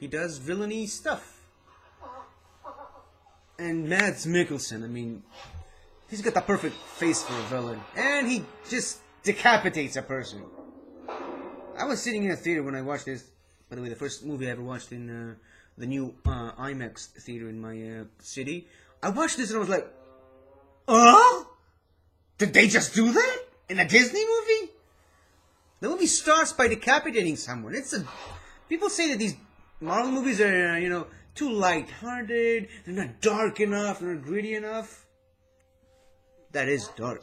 he does villainy stuff. And Mads Mikkelsen, I mean, he's got the perfect face for a villain. And he just decapitates a person. I was sitting in a theater when I watched this. By the way, the first movie I ever watched in the new IMAX theater in my city. I watched this and I was like, did they just do that? In a Disney movie? The movie starts by decapitating someone. People say that these Marvel movies are, too light-hearted. They're not dark enough. They're not gritty enough. That is dark.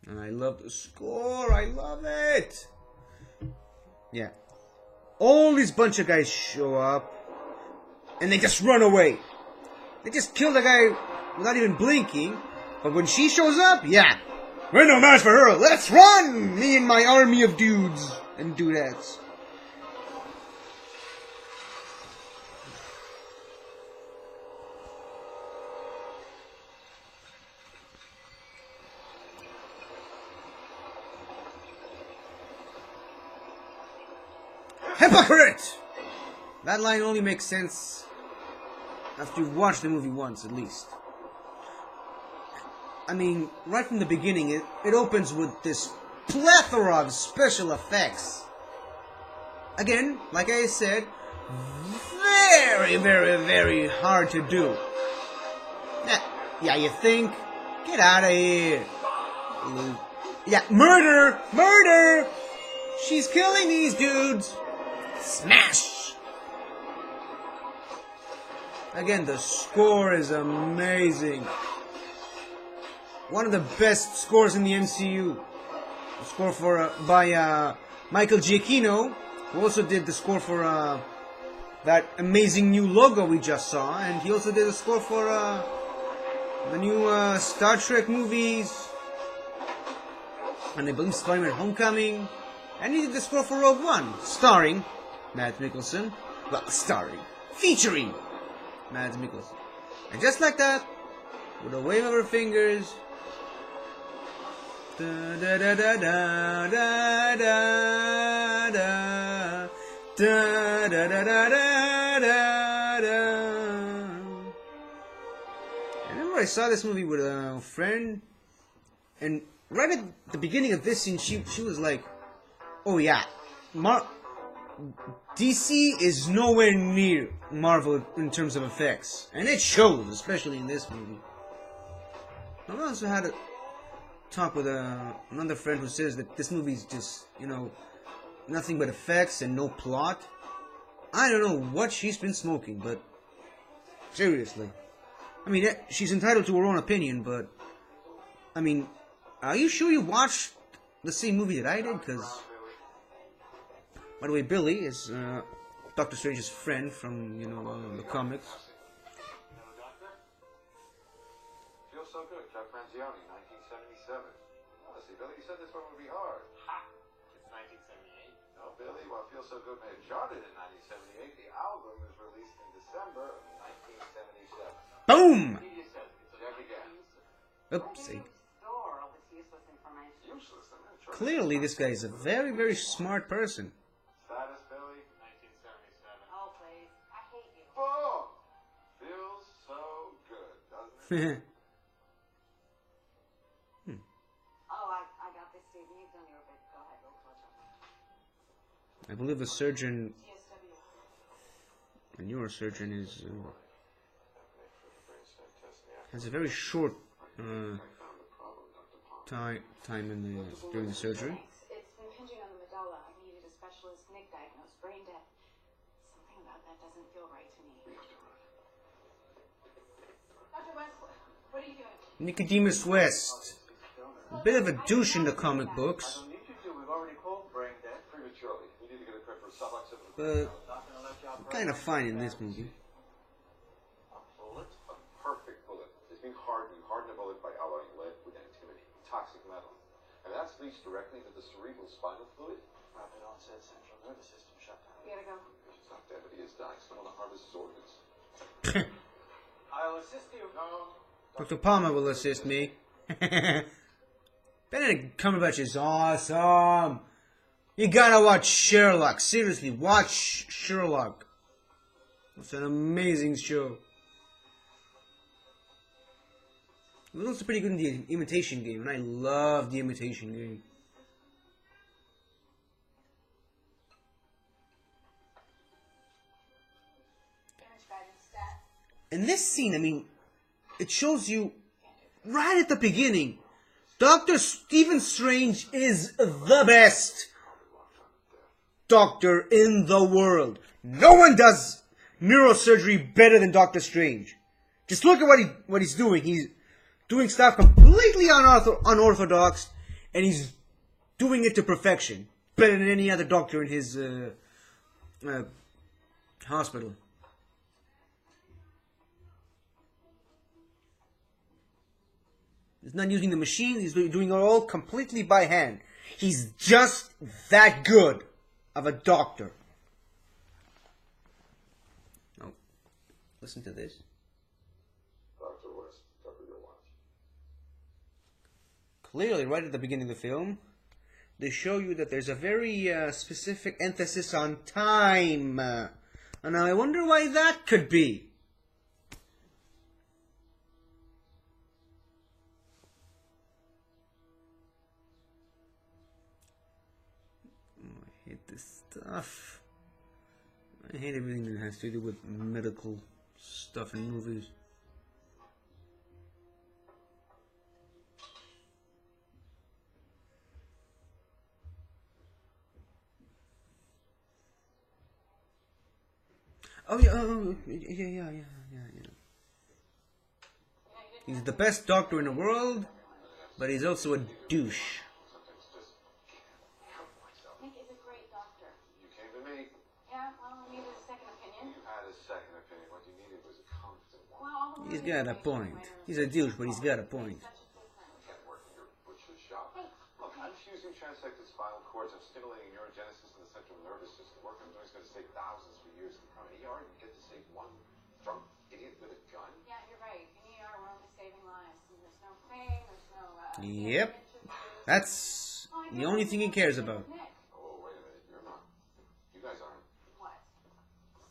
And I love the score. I love it. Yeah. All these bunch of guys show up. And they just run away. They just kill the guy without even blinking. But when she shows up, yeah. We're no match for her. Let's run! Me and my army of dudes and dudettes. Hypocrite! That line only makes sense after you've watched the movie once, at least. I mean, right from the beginning, it opens with this plethora of special effects. Again, like I said, very, very, very hard to do. Yeah, you think? Get out of here. Yeah, murder! Murder! She's killing these dudes! Smash! Again, the score is amazing. One of the best scores in the MCU. The score by Michael Giacchino, who also did the score for that amazing new logo we just saw, and he also did the score for the new Star Trek movies, and I believe Spider-Man Homecoming, and he did the score for Rogue One, starring Mads Mikkelsen. Well, featuring Mads Mikkelsen. And just like that, with a wave of her fingers, da da da da da da da da da da da da da da. I remember I saw this movie with a friend, and right at the beginning of this scene, she was like, "Oh yeah, DC is nowhere near Marvel in terms of effects," and it shows, especially in this movie. I also had a talk with another friend who says that this movie is just, nothing but effects and no plot. I don't know what she's been smoking, but seriously. I mean, she's entitled to her own opinion, but I mean, are you sure you watched the same movie that I did? Because, by the way, Billy is Doctor Strange's friend from, the comics. Feels so good, Chuck Mangione, 1977. Honestly, Billy, you said this one would be hard. Ha! It's 1978. No, Billy, well, Feels So Good may have charted in 1978. The album was released in December of 1977. Boom! Check again. Oopsie. Clearly, this guy is a very, very smart person. Status, Billy? 1977. Oh, please. I hate you. Boom! Feels so good, doesn't it? Oh, I got this, Steve. You've done your bit. Go ahead. We'll catch up. I believe a surgeon, GSW. a neurosurgeon, has a very short time during the surgery. Thanks. It's been pinching on the medulla. I needed a specialist. Nick diagnosed brain death. Something about that doesn't feel right to me. Dr. West, what are you doing? Nicodemus West. A bit of a douche in the comic books, We've already called brain death prematurely. We need to get it prepped for suboccipital. but kind of fine in this movie. A bullet? A perfect bullet. It's been hardened a bullet by alloying lead with antimony, toxic metal. And that's leached directly into the cerebral spinal fluid. Rapid onset central nervous system shutdown. You gotta go. He's not dead, but he is dying. Someone to harvest his organs. Dr. I'll assist you. No. Palmer will assist me. Benedict Cumberbatch is awesome. You gotta watch Sherlock. Seriously, watch Sherlock. It's an amazing show. It was also pretty good in the Imitation Game, and I love the Imitation Game. In this scene, I mean, it shows you right at the beginning, Dr. Stephen Strange is the best doctor in the world. No one does neurosurgery better than Dr. Strange. Just look at what he's doing. He's doing stuff completely unorthodox, and he's doing it to perfection. Better than any other doctor in his hospital. He's not using the machine, he's doing it all completely by hand. He's just that good of a doctor. Oh, listen to this. Dr. West, cover your watch. Clearly, right at the beginning of the film, they show you that there's a very specific emphasis on time. And I wonder why that could be. I hate this stuff. I hate everything that has to do with medical stuff in movies. Oh yeah. He's the best doctor in the world, but he's also a douche. Nick is a great doctor. You came to me. Yeah, well, I needed a second opinion. You had a second opinion. What you needed was a competent one. Well, He's got a point. He's a douche, but he's got a point. Can't work in your butcher's shop. Look, I'm fusing transected spinal cords. I'm stimulating neurogenesis in the central nervous system. Work I'm doing is going to save thousands for years to come. In ER, you get to save one drunk idiot with a gun. Yeah, you're right. In ER, we're only saving lives. And there's no pain, there's no... Yep. That's the only thing he cares about. Nick, Oh, wait a minute. You're not. You guys aren't. what?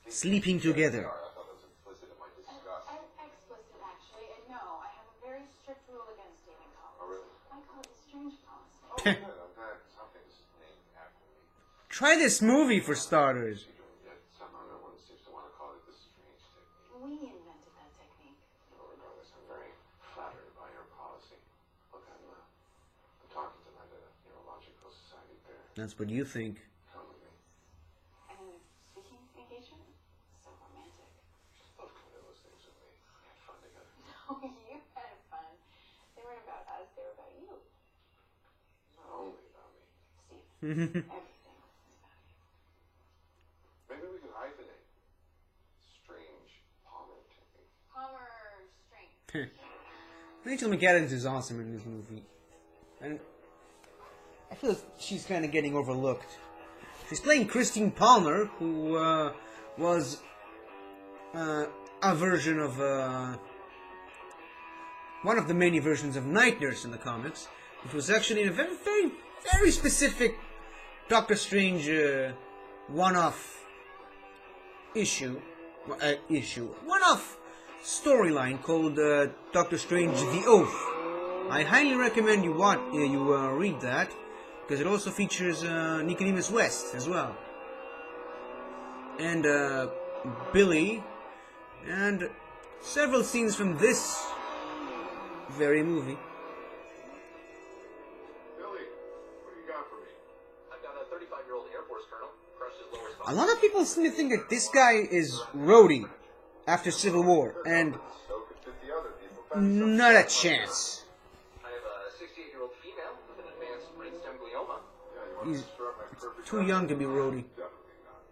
Sleeping together. I thought that was implicit in my disgust. Explicit, actually. And no, I have a very strict rule against dating Oh, couples. really? I call it the strange policy. Oh, good. I'm glad something's named after me. Try this movie for starters. Yet somehow no one seems to want to call it the strange technique. We invented that technique. Well, regardless, I'm very flattered by your policy. Look, I'm talking tonight at a neurological society fair. That's what you think. Come with me. And speaking of engagement, so romantic. Just love coming to those things with me. We had fun together. Oh, you had fun. They weren't about us, they were about you. Not only about me. Steve, everything is about you. Maybe we could hyphenate. Strange Palmer technique. Palmer strength. Rachel McAdams is awesome in this movie. And I feel she's kind of getting overlooked. She's playing Christine Palmer, who was a version of... one of the many versions of Night Nurse in the comics, which was actually a very specific Doctor Strange one-off one-off storyline called Doctor Strange: The Oath. I highly recommend you read that, because it also features Nicodemus West as well, and Billy, and several scenes from this very movie. Billy, what do you got for me? I've got a 35-year-old Air Force colonel, crushed his lower spine. A lot of people seem to think that this guy is Rhodey after Civil War, and So could 50 other people. not a chance. I have a 68-year-old female with an advanced brainstem glioma. Yeah, you want He's to disrupt my perfect too young to be Rhodey. Definitely not.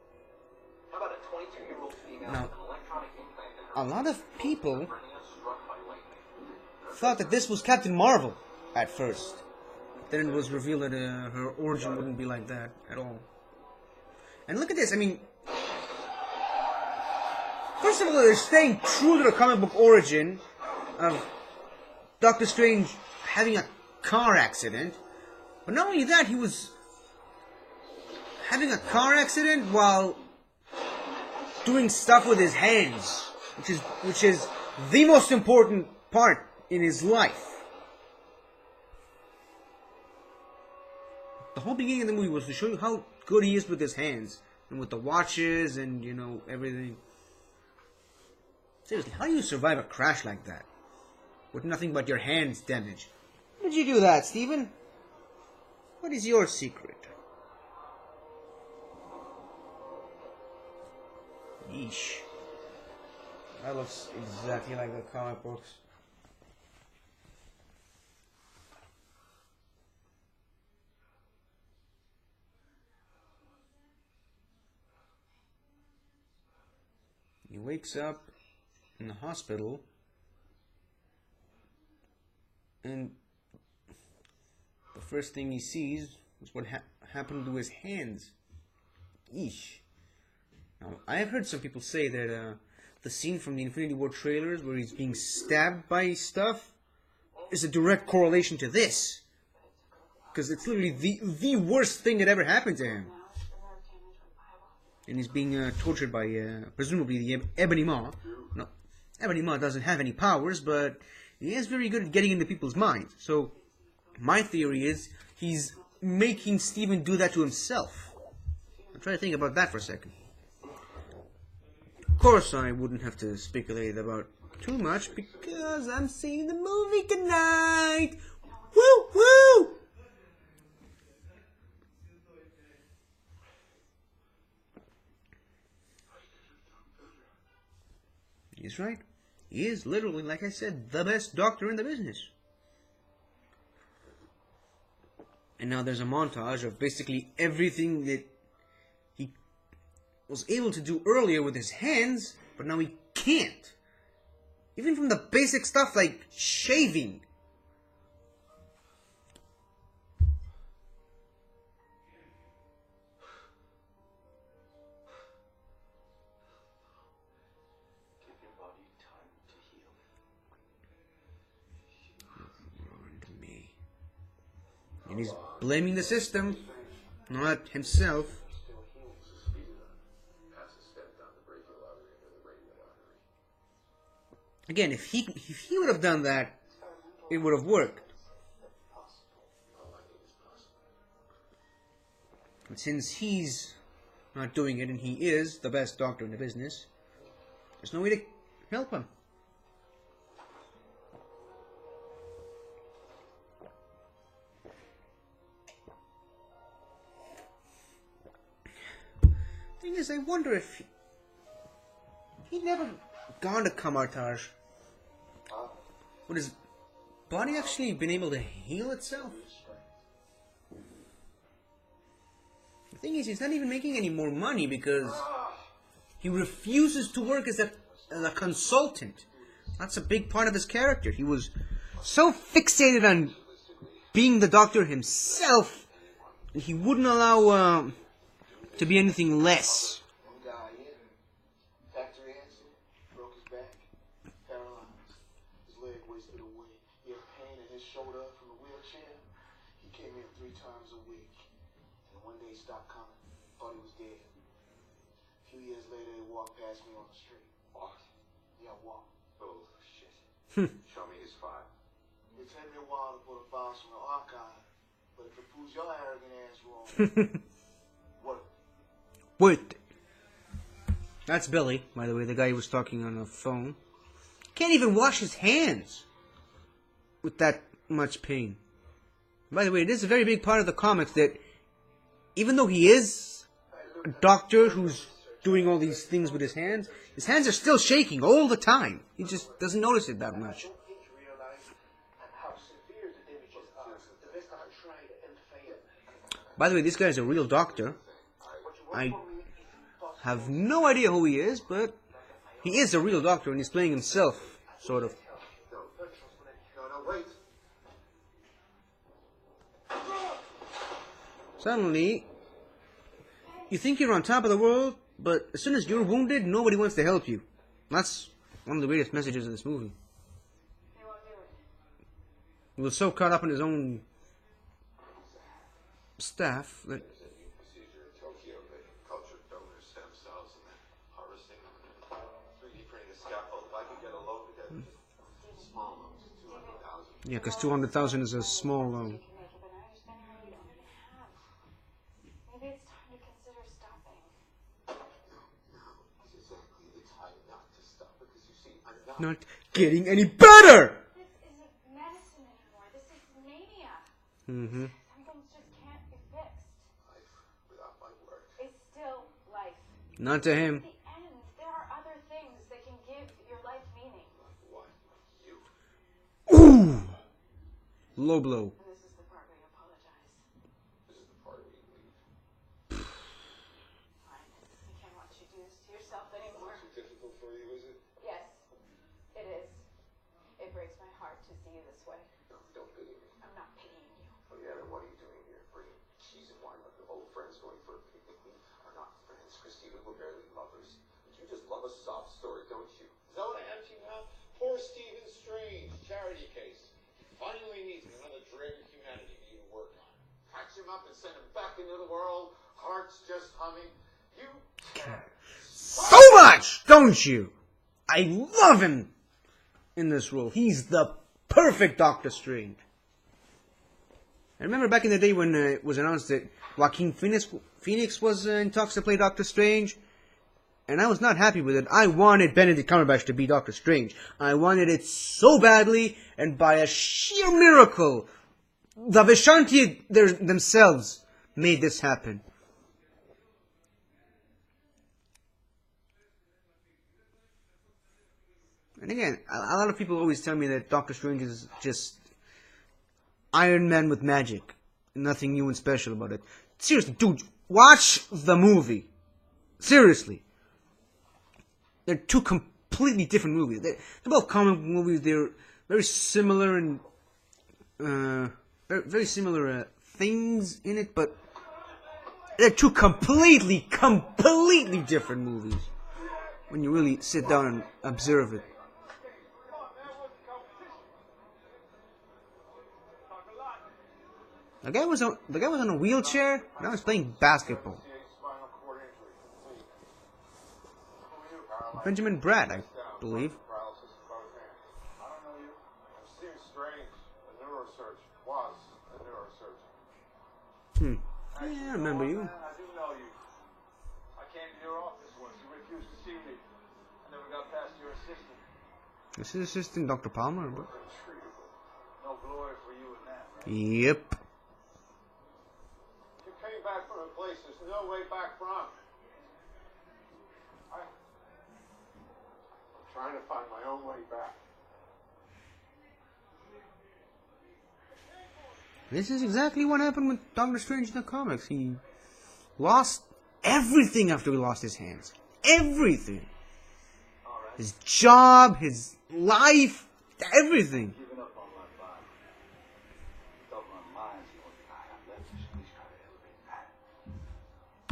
How about a 22-year-old female No. with an electronic implant in her A lot of people hernia struck by lightning? thought that this was Captain Marvel at first. Then it was revealed that her origin wouldn't be like that at all. And look at this, I mean... First of all, they're staying true to the comic book origin of Doctor Strange having a car accident. But not only that, he was having a car accident while doing stuff with his hands, which is the most important part in his life. The whole beginning of the movie was to show you how good he is with his hands and with the watches and, you know, everything. Seriously, how do you survive a crash like that with nothing but your hands damaged? How did you do that, Steven? What is your secret? Yeesh. That looks exactly like the comic books. He wakes up in the hospital and the first thing he sees is what happened to his hands. Yeesh. Now, I have heard some people say that the scene from the Infinity War trailers where he's being stabbed by stuff is a direct correlation to this. Because it's literally the worst thing that ever happened to him. And he's being tortured by, presumably, the Ebony Maw. No, Ebony Maw doesn't have any powers, but he is very good at getting into people's minds. So, my theory is, he's making Steven do that to himself. I'll try to think about that for a second. Of course, I wouldn't have to speculate about too much, because I'm seeing the movie tonight! Woo! Woo! He's right. He is literally, like I said, the best doctor in the business. And now there's a montage of basically everything that he was able to do earlier with his hands, but now he can't. Even from the basic stuff like shaving. And he's blaming the system, not himself. Again, if he would have done that, it would have worked. But since he's not doing it, and he is the best doctor in the business, there's no way to help him. Thing is, I wonder if he'd never gone to Kamar-Taj. Would his body actually been able to heal itself? The thing is, he's not even making any more money because he refuses to work as a consultant. That's a big part of his character. He was so fixated on being the doctor himself that he wouldn't allow to be anything less. Factory accident, broke his back, paralyzed. His leg wasted away. He had pain in his shoulder from the wheelchair. He came in 3 times a week. And one day he stopped coming. Thought he was dead. A few years later, he walked past me on the street. What? Yeah, walked. Oh, shit. Show me his file. It took me a while to pull the files from the archive. But if it proves your arrogant ass wrong, what? Wait. That's Billy, by the way, the guy who was talking on the phone. Can't even wash his hands with that much pain. By the way, it is a very big part of the comics that even though he is a doctor who's doing all these things with his hands are still shaking all the time. He just doesn't notice it that much. By the way, this guy is a real doctor. I have no idea who he is, but he is a real doctor and he's playing himself, sort of. No, wait. Suddenly, you think you're on top of the world, but as soon as you're wounded, nobody wants to help you. That's one of the greatest messages of this movie. They won't do it. He was so caught up in his own staff that Yeah, because 200,000 is a small loan. You can make it, but now you're spending all you don't even have. Maybe it's time to consider stopping. It's exactly the time not to stop because you see, I'm Not not. getting any better! This isn't medicine anymore. This is mania. Mm-hmm. Some things just can't be fixed. Life without my work. It's still life. Not to him. At the end, there are other things that can give your life meaning. What? You. Ooh! Low blow. And this is the part where you apologize. This is the part where you leave. Fine. I can't watch you do this to yourself anymore. Too difficult for you, is it? Yes, it is. It breaks my heart to see you this way. No, don't pity me. I'm not pitying you. Oh yeah, then what are you doing here? Bringing cheese and wine like the old friends going for a picnic. We are not friends, Christina. We're barely lovers. But you just love a sob story, don't you? Is that what I have to you now? Poor Stephen Strange, charity case. He finally needs another drag of humanity for you to work on. Patch him up and send him back into the world. Hearts just humming. You care So much, don't you? I love him in this role. He's the perfect Doctor Strange. I remember back in the day when it was announced that Joaquin Phoenix was in talks to play Doctor Strange, and I was not happy with it. I wanted Benedict Cumberbatch to be Doctor Strange. I wanted it so badly, and by a sheer miracle, the Vishanti themselves made this happen. And again, a lot of people always tell me that Doctor Strange is just Iron Man with magic. Nothing new and special about it. Seriously, dude, watch the movie. Seriously. They're two completely different movies. They're both comic book movies. They're very similar and very similar things in it, but they're two completely different movies when you really sit down and observe it. The guy was on a wheelchair, and I was playing basketball. spinal cord injury. Benjamin Bratt, I believe. Paralysis of both hands. I don't know you. I'm Steve Strange, a neurosurgeon. Was a neurosurgeon. Yeah, I remember you. I do know you. I came to your office once. You refused to see me. I never got past your assistant. This is Assistant Dr. Palmer. But... Untreatable. No glory for you in that, right? Yep. You came back from a place there's no way back from. I'm trying to find my own way back. This is exactly what happened with Doctor Strange in the comics. He lost everything after he lost his hands. Everything. His job, his life, everything. Giving up on my body. Thought my mind's the only thing I have left. At least try to elevate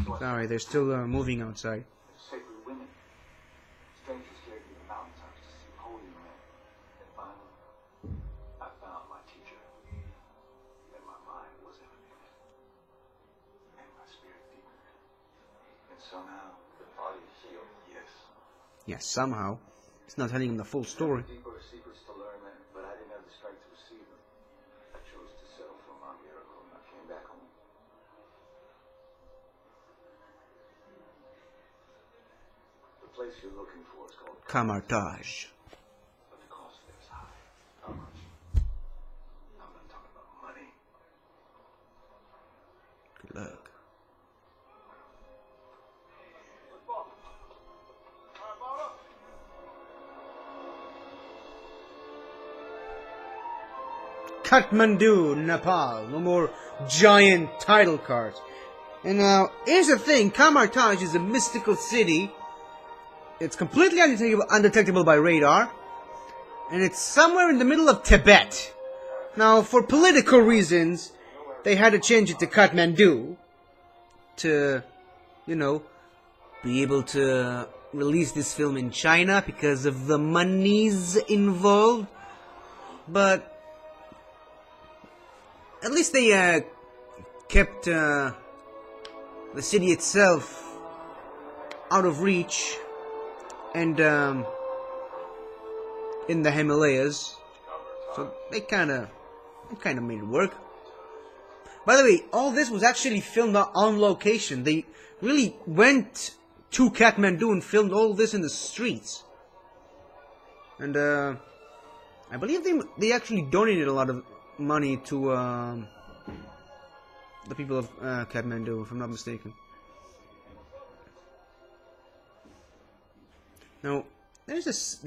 that. Sorry, they're still moving outside. Sacred women. Strangers carried me to the mountaintops to see holy men. And finally, I found my teacher. And my mind was elevated. And my spirit deepened. And somehow, the body healed. Yes. Yeah, somehow. It's not telling him the full story. Deeper secrets to learn, man, but I didn't have the strength to receive them. I chose to settle for my miracle, and I came back home. The place you're looking for is called Kamartaj. but the cost there is high. How much? I'm not talking about money. Good luck. Kathmandu, Nepal. No more giant title cards. And now, here's the thing. Kamartaj is a mystical city. It's completely undetectable by radar. And it's somewhere in the middle of Tibet. Now, for political reasons, they had to change it to Kathmandu. To, you know, be able to release this film in China because of the monies involved. But at least they kept the city itself out of reach and in the Himalayas. So they kind of made it work. By the way, all this was actually filmed on location. They really went to Kathmandu and filmed all this in the streets. And I believe they actually donated a lot of money to the people of Kathmandu, if I'm not mistaken. Now, there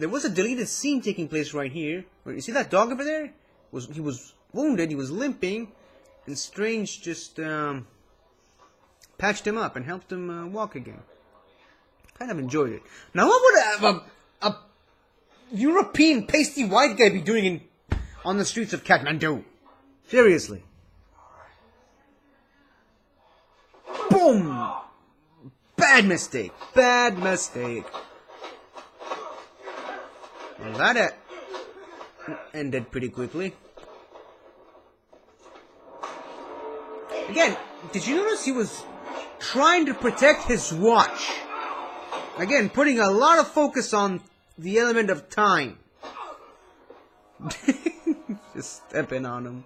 was a deleted scene taking place right here. You see that dog over there? He was wounded, he was limping, and Strange just patched him up and helped him walk again. Kind of enjoyed it. Now, what would a European pasty white guy be doing on the streets of Kathmandu? Seriously. Boom! Bad mistake. Bad mistake. Well, that ended pretty quickly. Again, did you notice he was trying to protect his watch? Again, putting a lot of focus on the element of time. Just stepping on him.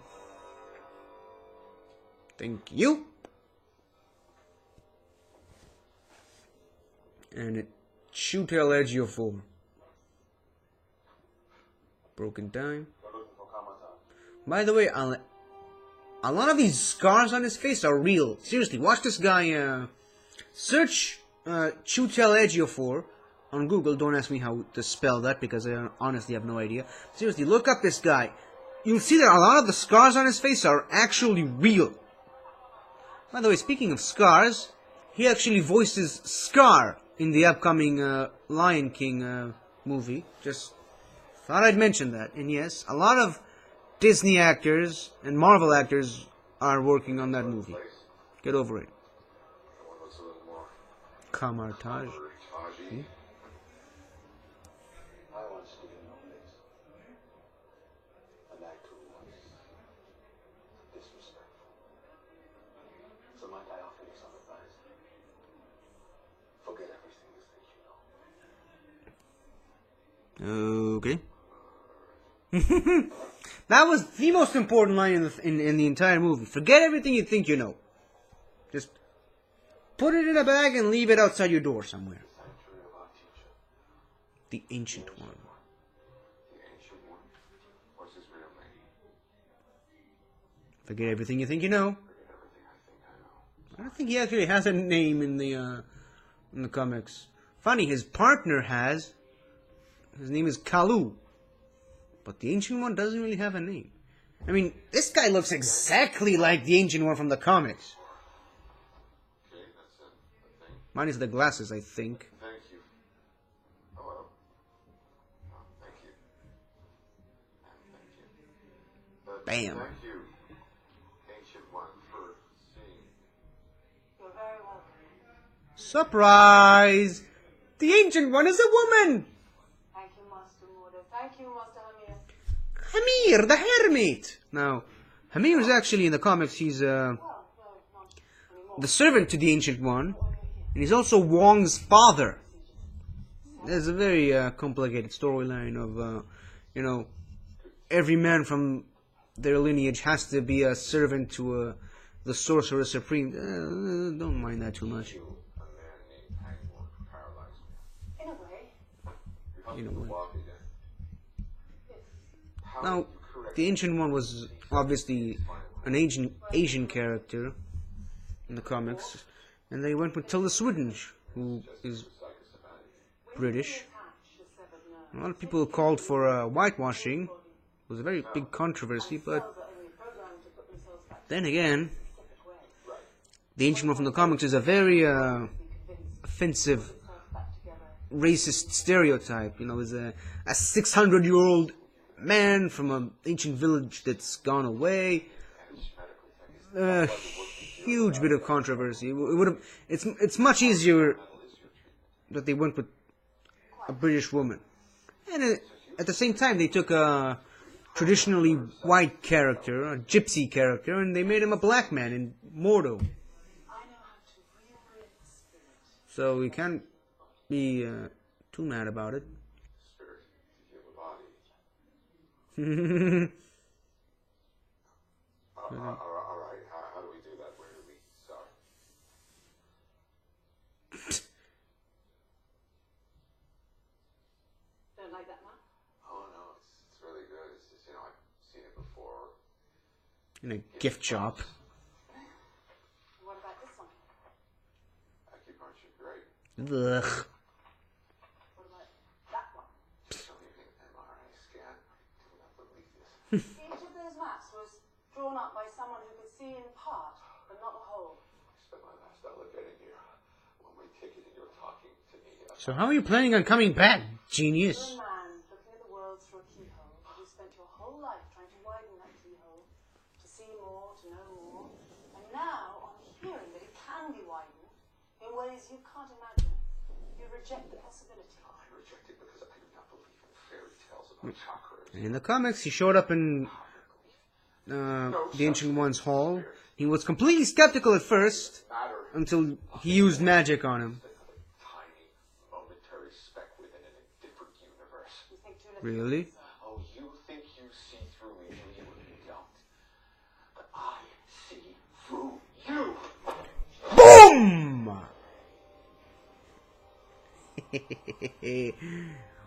Thank you. And it Shoot-Tail Edgeo 4. Broken time. By the way, a lot of these scars on his face are real. Seriously, watch this guy. Search Shoot-Tail Edgeo 4 on Google. Don't ask me how to spell that because I honestly have no idea. Seriously, look up this guy. You'll see that a lot of the scars on his face are actually real. By the way, speaking of scars, he actually voices Scar in the upcoming Lion King movie. Just thought I'd mention that. And yes, a lot of Disney actors and Marvel actors are working on that movie. Get over it. Kamartaj. Okay. That was the most important line in the entire movie. Forget everything you think you know. Just put it in a bag and leave it outside your door somewhere. The Ancient One. The Ancient One? What's his real name? Forget everything you think you know. Forget everything I think I know. I don't think he actually has a name in the comics. Funny, his partner has. His name is Kalu. But the Ancient One doesn't really have a name. I mean, this guy looks exactly like the Ancient One from the comics. Okay, that's a thing. Minus the glasses, I think. Thank you. Oh, well. Oh, thank you. And thank you. Bam. Thank you, Ancient One, for seeing. You're very welcome. Surprise! The Ancient One is a woman! Thank you, Master Mordo. Thank you, Master Hamir. Hamir, the Hermit! Now, Hamir is actually in the comics, he's Well, no, not anymore. the servant to the Ancient One. And he's also Wong's father. There's a very complicated storyline of, every man from their lineage has to be a servant to the Sorcerer Supreme. Don't mind that too much. A man named Hangmore paralyzed me. In a way, You helped In a me to way. walk again. yes. How Now, did you correct the Ancient One was obviously an Asian character in the comics. And they went with Tilda Swinton, who is British. A lot of people called for whitewashing. It was a very big controversy, but then again, the Ancient One from the comics is a very offensive, racist stereotype. Is a 600-year-old man from an ancient village that's gone away. Huge bit of controversy. It would have. It's much easier that they went with a British woman, and at the same time they took a traditionally white character, a gypsy character, and they made him a black man in Mordo. So we can't be too mad about it. spirit to heal the body? All right. How do we do that? Where do we start? Don't like that one? Oh no, it's really good. It's just I've seen it before. In a gift shop. What about this one? Acupuncture, great. Ugh. What about that one? Show me an MRI scan. I do not believe this. Each of those maps was drawn up by someone who could see in part, but not the whole. I spent my last dollar getting here. One way ticket, and you're talking to me. So how are you planning on coming back, genius? You're a man looking at the world through a keyhole. You spent your whole life trying to widen that keyhole, to see more, to know more. And now, on hearing that it can be widened in ways you can't imagine, you reject the possibility. I reject it because I do not believe in fairy tales about chakras. In the comics, he showed up in the Ancient One's hall. He was completely skeptical at first, Matter. until he used magic on him. Tiny, momentary speck within a different universe. You think too little. Really? Oh, you think you see through me, do you? You don't. But I see through you. Boom!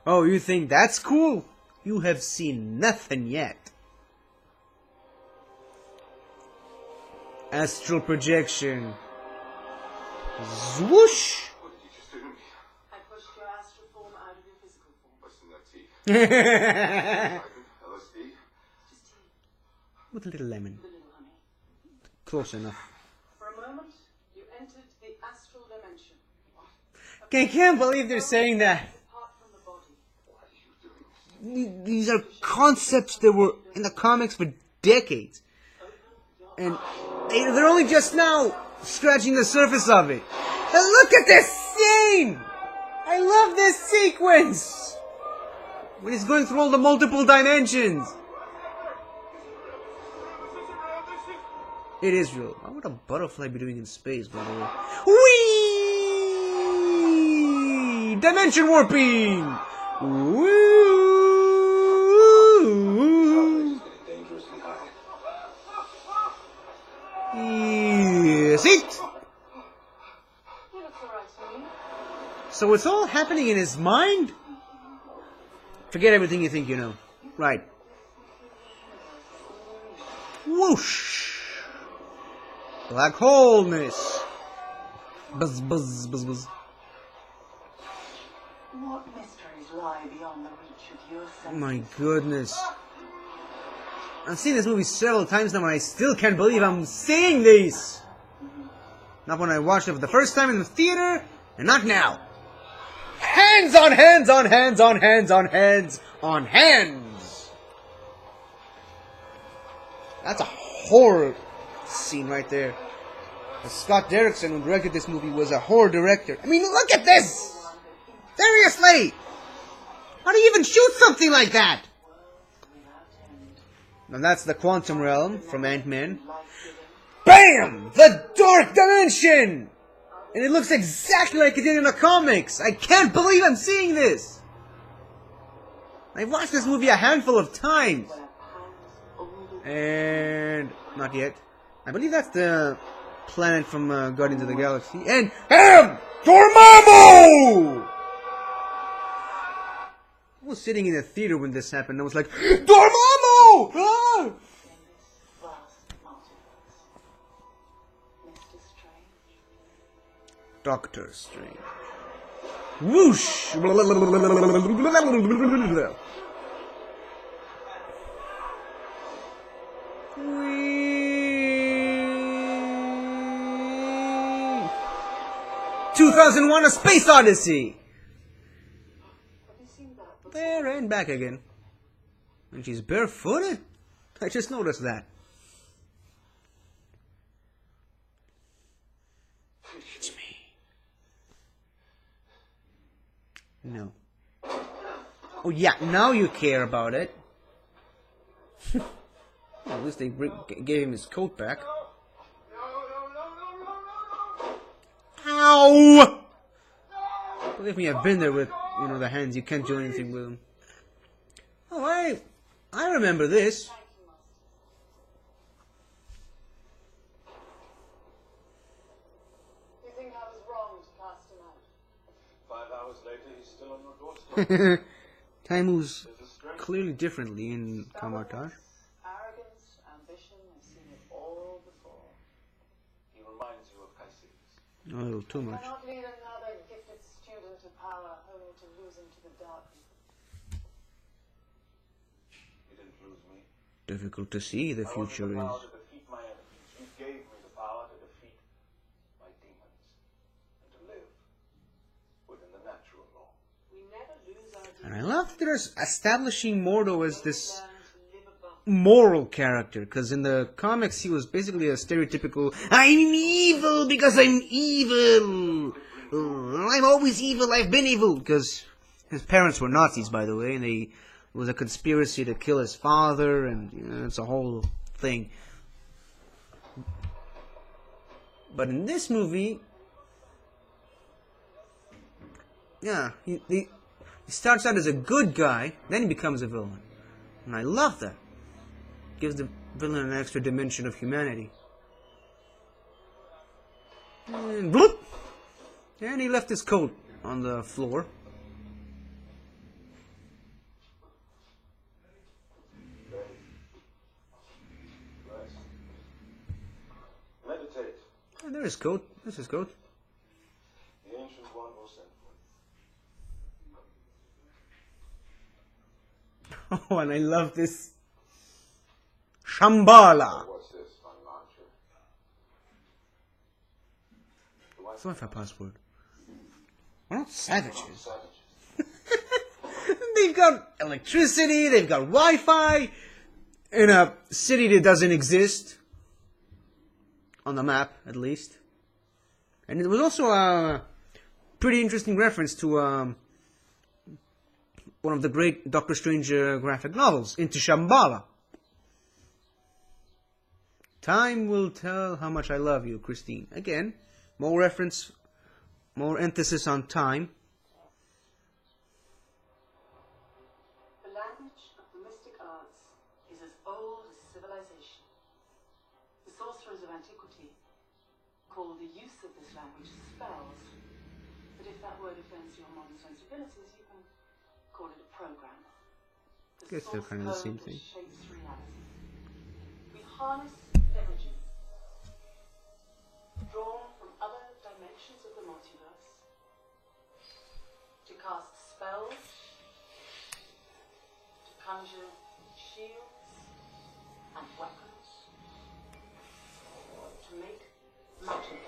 Oh, you think that's cool? You have seen nothing yet. Astral projection. Zwoosh! What did you just do to me? I pushed your astral form out of your physical form. What's in that tea? With LSD? Just tea, a little lemon. with a little honey. Close enough. For a moment, you entered the astral dimension. I can't believe they're saying that. Apart from the body. Why are you doing this? These are concepts that were in the comics for decades. And they're only just now scratching the surface of it. And look at this scene! I love this sequence! When he's going through all the multiple dimensions. It is real. What would a butterfly be doing in space, by the way? Whee! Dimension warping! Woo! Dangerously high. Yes, it! You look alright to me. So it's all happening in his mind? Forget everything you think you know. Right. Whoosh! Black holeness. Buzz, buzz, buzz, buzz. What mysteries lie beyond the reach of your Oh senses? my goodness. I've seen this movie several times now and I still can't believe I'm seeing these. Not when I watched it for the first time in the theater, and not now. Hands on hands on hands on hands on hands on hands. That's a horror scene right there. Scott Derrickson, who directed this movie, was a horror director. I mean, look at this! Seriously! How do you even shoot something like that? Now that's the quantum realm from Ant-Man. BAM! The Dark Dimension! And it looks exactly like it did in the comics! I can't believe I'm seeing this! I've watched this movie a handful of times. And... not yet. I believe that's the planet from Guardians of the Galaxy. And... HAM! Dormammu! I was sitting in the theater when this happened and I was like, Dormammu! Ah! Vast multiverse. Mr. Strange. Doctor Strange. Whoosh! Whee! 2001: A Space Odyssey! Have you seen that before? There and back again. And she's barefooted? I just noticed that. It's me. No. Oh yeah, now you care about it. Well, at least they gave him his coat back. Ow! Believe me, I've been there with, the hands. You can't do anything with them. Oh, I remember this. Thank you, Master. You think I was wrong to cast him out? 5 hours later, he's still on your doorstep. Time moves There's a strength. clearly differently in Kamar-Taj. Arrogance, ambition, I've seen it all before. He reminds you of Cassius. A little too much. Cannot lead another gifted student to power, only to lose him to the darkness. You didn't lose me. Difficult to see the I wanted future the power is. to defeat my enemies. You gave me the power to defeat my demons and to live within the natural law. We never lose our And I love that they're establishing Mordo as this learn to live above. moral character, because in the comics he was basically a stereotypical I'm evil because I'm evil. I'm always evil, I've been evil. Because his parents were Nazis, by the way, and it was a conspiracy to kill his father, and it's a whole thing. But in this movie, yeah, he starts out as a good guy, then he becomes a villain. And I love that. Gives the villain an extra dimension of humanity. And bloop! And he left his coat on the floor. Rest. Meditate. And there's his coat. There's his coat. The ancient one will send for you. Oh, and I love this. Shambhala. What's this? I'm not sure. The Wi-Fi Wi-Fi password. We're not savages. savages. They've got electricity, they've got Wi-Fi in a city that doesn't exist. On the map, at least. And it was also a pretty interesting reference to one of the great Doctor Strange graphic novels, Into Shambhala. Time will tell how much I love you, Christine. Again, more reference, more emphasis on time. The language of the mystic arts is as old as civilization. The sorcerers of antiquity call the use of this language spells. But if that word offends your modern sensibilities, you can call it a program. The Guess they're source kind of the code same that thing. shapes reality. We harness energy drawn from other dimensions of the multiverse to cast spells, to conjure shields and weapons, to make magic.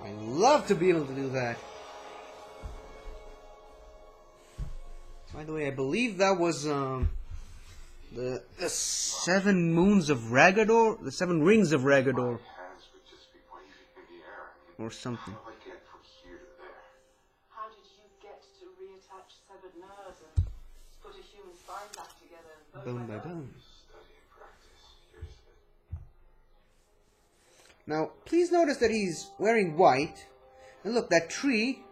I love to be able to do that. By the way, I believe that was the 7 moons of Ragador, the 7 rings of Ragador, Hands would just be waving in the air. or something. How do I get from here to there? How did you get to reattach severed nerves and put a human spine back together Bone by bone. Study and practice. Years of it. Now, please notice that he's wearing white, and look, that tree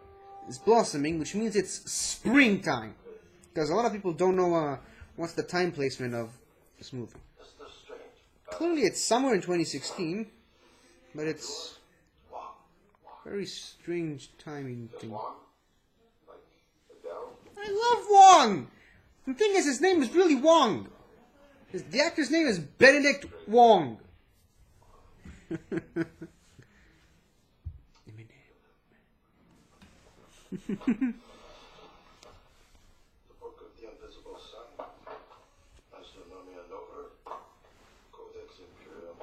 is blossoming, which means it's springtime. Because a lot of people don't know what's the time placement of this movie. That's so strange. Clearly, it's somewhere in 2016, but it's very strange timing thing. Wong? Like Adele? I love Wong! The thing is, his name is really Wong. The actor's name is Benedict Wong. The Book of the Invisible Sun. Astronomia Nova. Codex Imperium.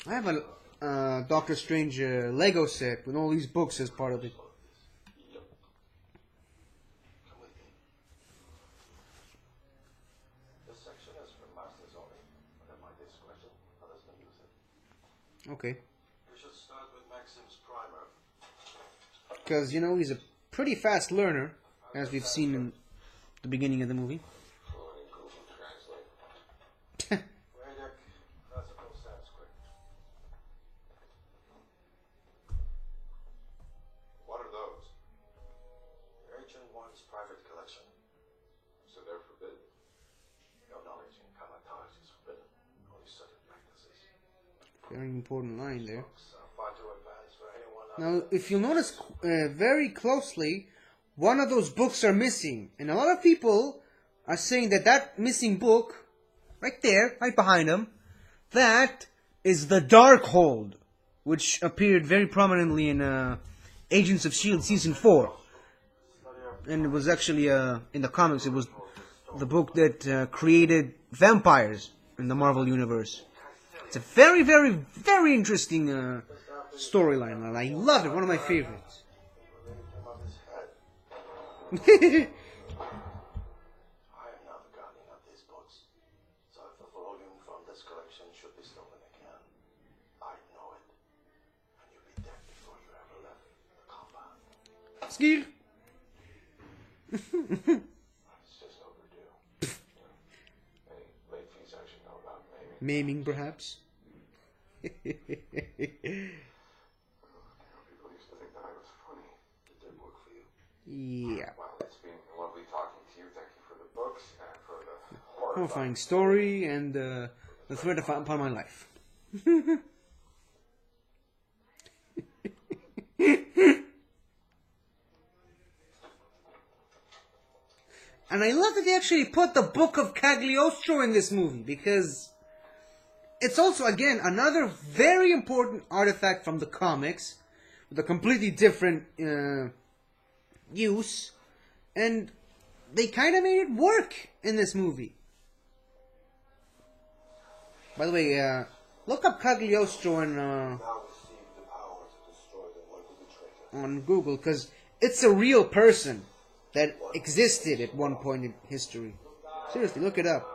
I have a Doctor Strange Lego set with all these books as part of it. Yep. Come with me. This section is for masters only, but at my discretion, others may use it. Okay. We should start with Maxim's primer. Because, you know, he's a pretty fast learner, as we've seen in the beginning of the movie. According to Google Translate. Vedic, classical Sanskrit. What are those? Very important line there. Far too advanced for anyone. Now, if you notice very closely, one of those books are missing. And a lot of people are saying that that missing book, right there, right behind them, that is the Darkhold, which appeared very prominently in Agents of S.H.I.E.L.D. Season 4. And it was actually, in the comics, it was the book that created vampires in the Marvel Universe. It's a very, very, very interesting storyline, and I love it. One of my favorites. I am not the guardian of these books, so if a volume from this collection should be stolen again, I know it, and you'll be dead before you ever left the compound. Skill. It's just overdue. Any late fees I should know about, maybe. Maiming, perhaps. People used to think that I was funny. Did that work for you? Yeah. Well, it's been lovely talking to you. Thank you for the books and for the horrifying Horrifying story and the threat upon my life. And I love that they actually put the Book of Cagliostro in this movie, because it's also, again, another very important artifact from the comics, with a completely different use, and they kind of made it work in this movie. By the way, look up Cagliostro Now receive the power to destroy the work of the traitor. on Google, because it's a real person that existed at one point in history. Seriously, look it up.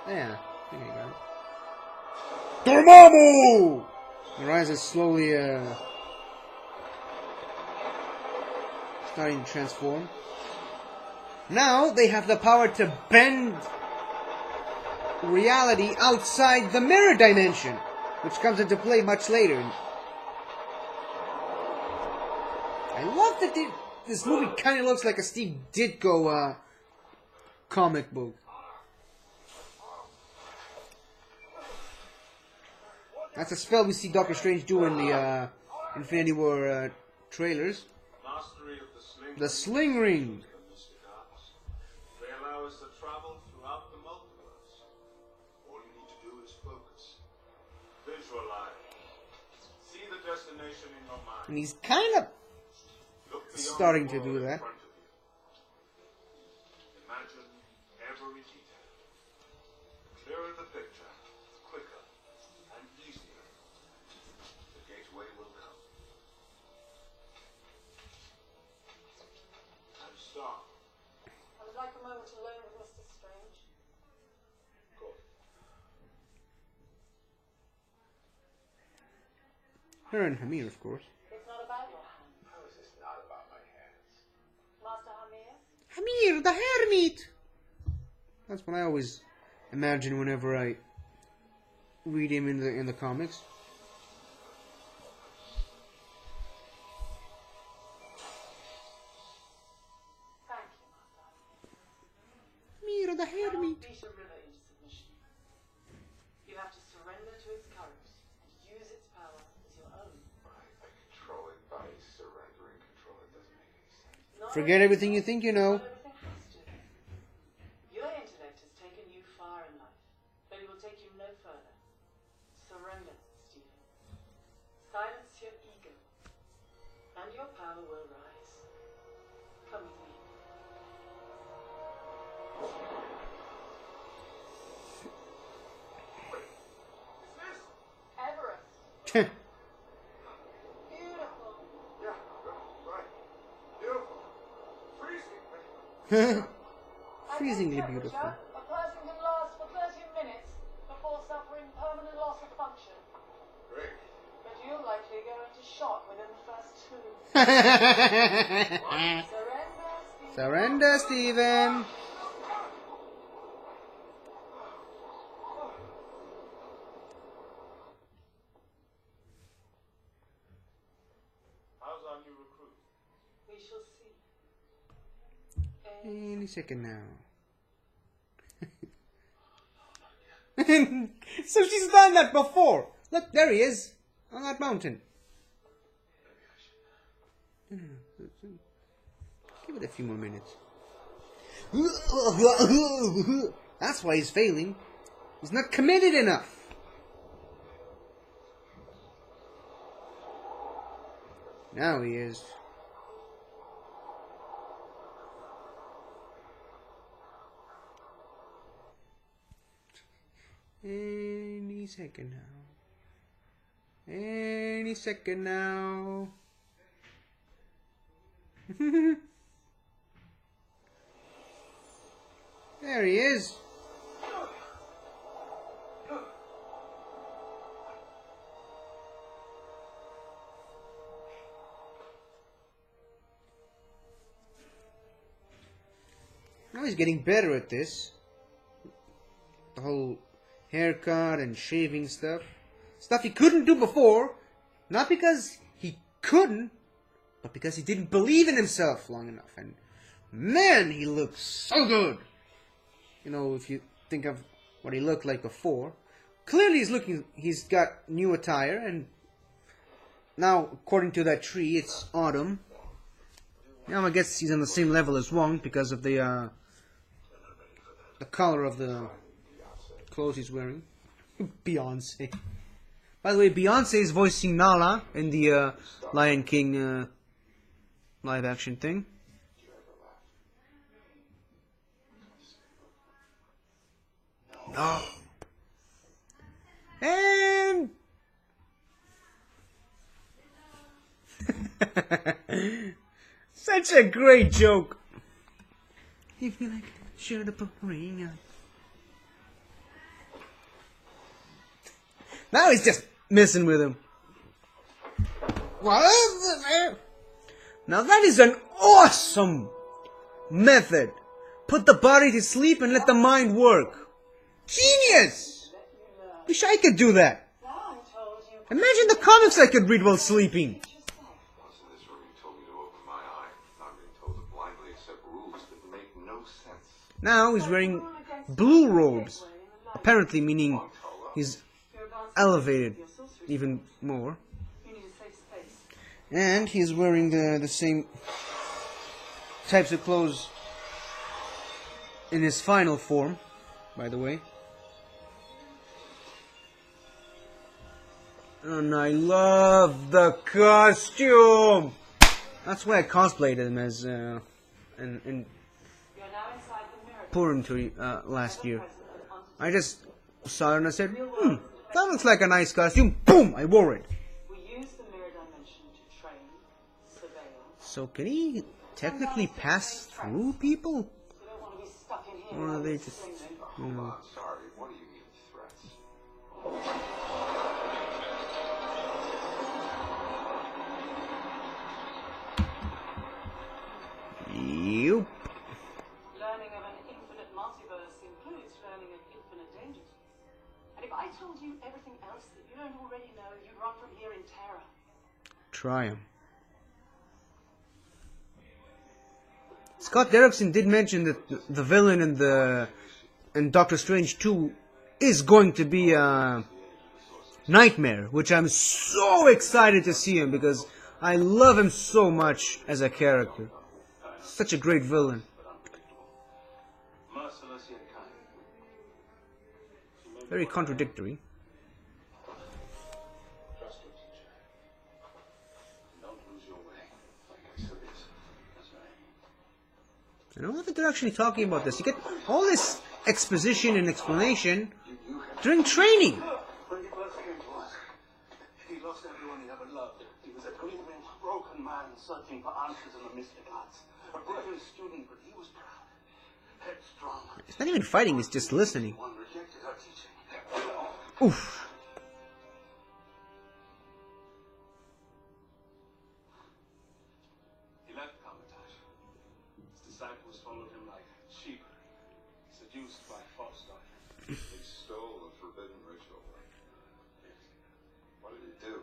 Yeah, I think I got it. Dormammu! The rise is slowly starting to transform. Now they have the power to bend reality outside the mirror dimension, which comes into play much later. I love that this movie kind of looks like a Steve Ditko comic book. That's a spell we see Doctor Strange do in the Infinity War trailers. Mastery of the sling. The Sling Ring. The mystic arts. They allow us to travel throughout the multiverse. All you need to do is focus. Visualize. See the destination in your mind. And he's kind of Look beyond starting the to do world in that. front of you. Imagine every detail. The clearer the picture, quicker and easier. The gateway will come. And stop. I would like a moment alone with Mr. Strange. Go. Her and Hamir, of course. It's not about your hand. How is this not about my hands? Master Hamir? Hamir, the Hermit! That's what I always imagine whenever I read him in the comics. Thank you, Master Hamir. Hamir, the You cannot Hermit. beat a river into submission. You have to surrender to its current and use its power as your own. I control it by surrendering control. It doesn't make any sense. Not Forget everything you think you know. Not everything has to. Your intellect has taken you far in life, but it will take you no further. Surrender, Stephen. Silence your ego, and your power will rise. Come with me. Everest. Beautiful. Yeah, right. Beautiful. Freezing. Freezingly I think, beautiful. Richard, a person can last for 30 minutes before suffering permanent loss of function. Great. But you'll likely go into shock within the first 2. Surrender, Stephen. Surrender, Steven. Any second now. So she's done that before. Look, there he is on that mountain. Give it a few more minutes. That's why he's failing. He's not committed enough. Now he is. Any second now. Any second now. There he is. Now he's getting better at this. The whole haircut and shaving stuff. Stuff he couldn't do before. Not because he couldn't, but because he didn't believe in himself long enough. And man, he looks so good. You know, if you think of what he looked like before. Clearly he's got new attire, and now, according to that tree, it's autumn. Now I guess he's on the same level as Wong because of the color of the clothes he's wearing. Beyonce. By the way, Beyonce is voicing Nala in the Lion King live action thing. No. And such a great joke. If you like, sure to put a ring on. Now he's just messing with him. What is it, man? Now that is an awesome method. Put the body to sleep and let the mind work. Genius! Wish I could do that. Imagine the comics I could read while sleeping. Wasn't this where you told me to open my eye? Not being told to blindly accept rules that make no sense. Now he's wearing blue robes. Apparently meaning he's elevated even more. And he's wearing the same types of clothes in his final form, by the way. And I love the costume! That's why I cosplayed him as in Purim last year. I just saw it and I said, that looks like a nice costume. Boom! I wore it. So can he technically pass through people? Or are they just... Hold on, sorry. What do you mean threats? Yup. Learning of an infinite multiverse includes learning of infinite dangers. And if I told you everything else that you don't already know, you'd run from here in terror. Try him. Scott Derrickson did mention that the villain in Doctor Strange 2 is going to be Nightmare, which I'm so excited to see him because I love him so much as a character. Such a great villain. Very contradictory. I don't know if they're actually talking about this. You get all this exposition and explanation during training. When he first came to us, he lost everyone he ever loved. He was a grieving, broken man searching for answers in the mystic arts. A brilliant student, but he was proud, headstrong. It's not even fighting, it's just listening. One rejected her teaching. Oof. He left Kamatash. His disciples followed him like sheep, seduced by false doctrine. He stole a forbidden ritual. What did he do?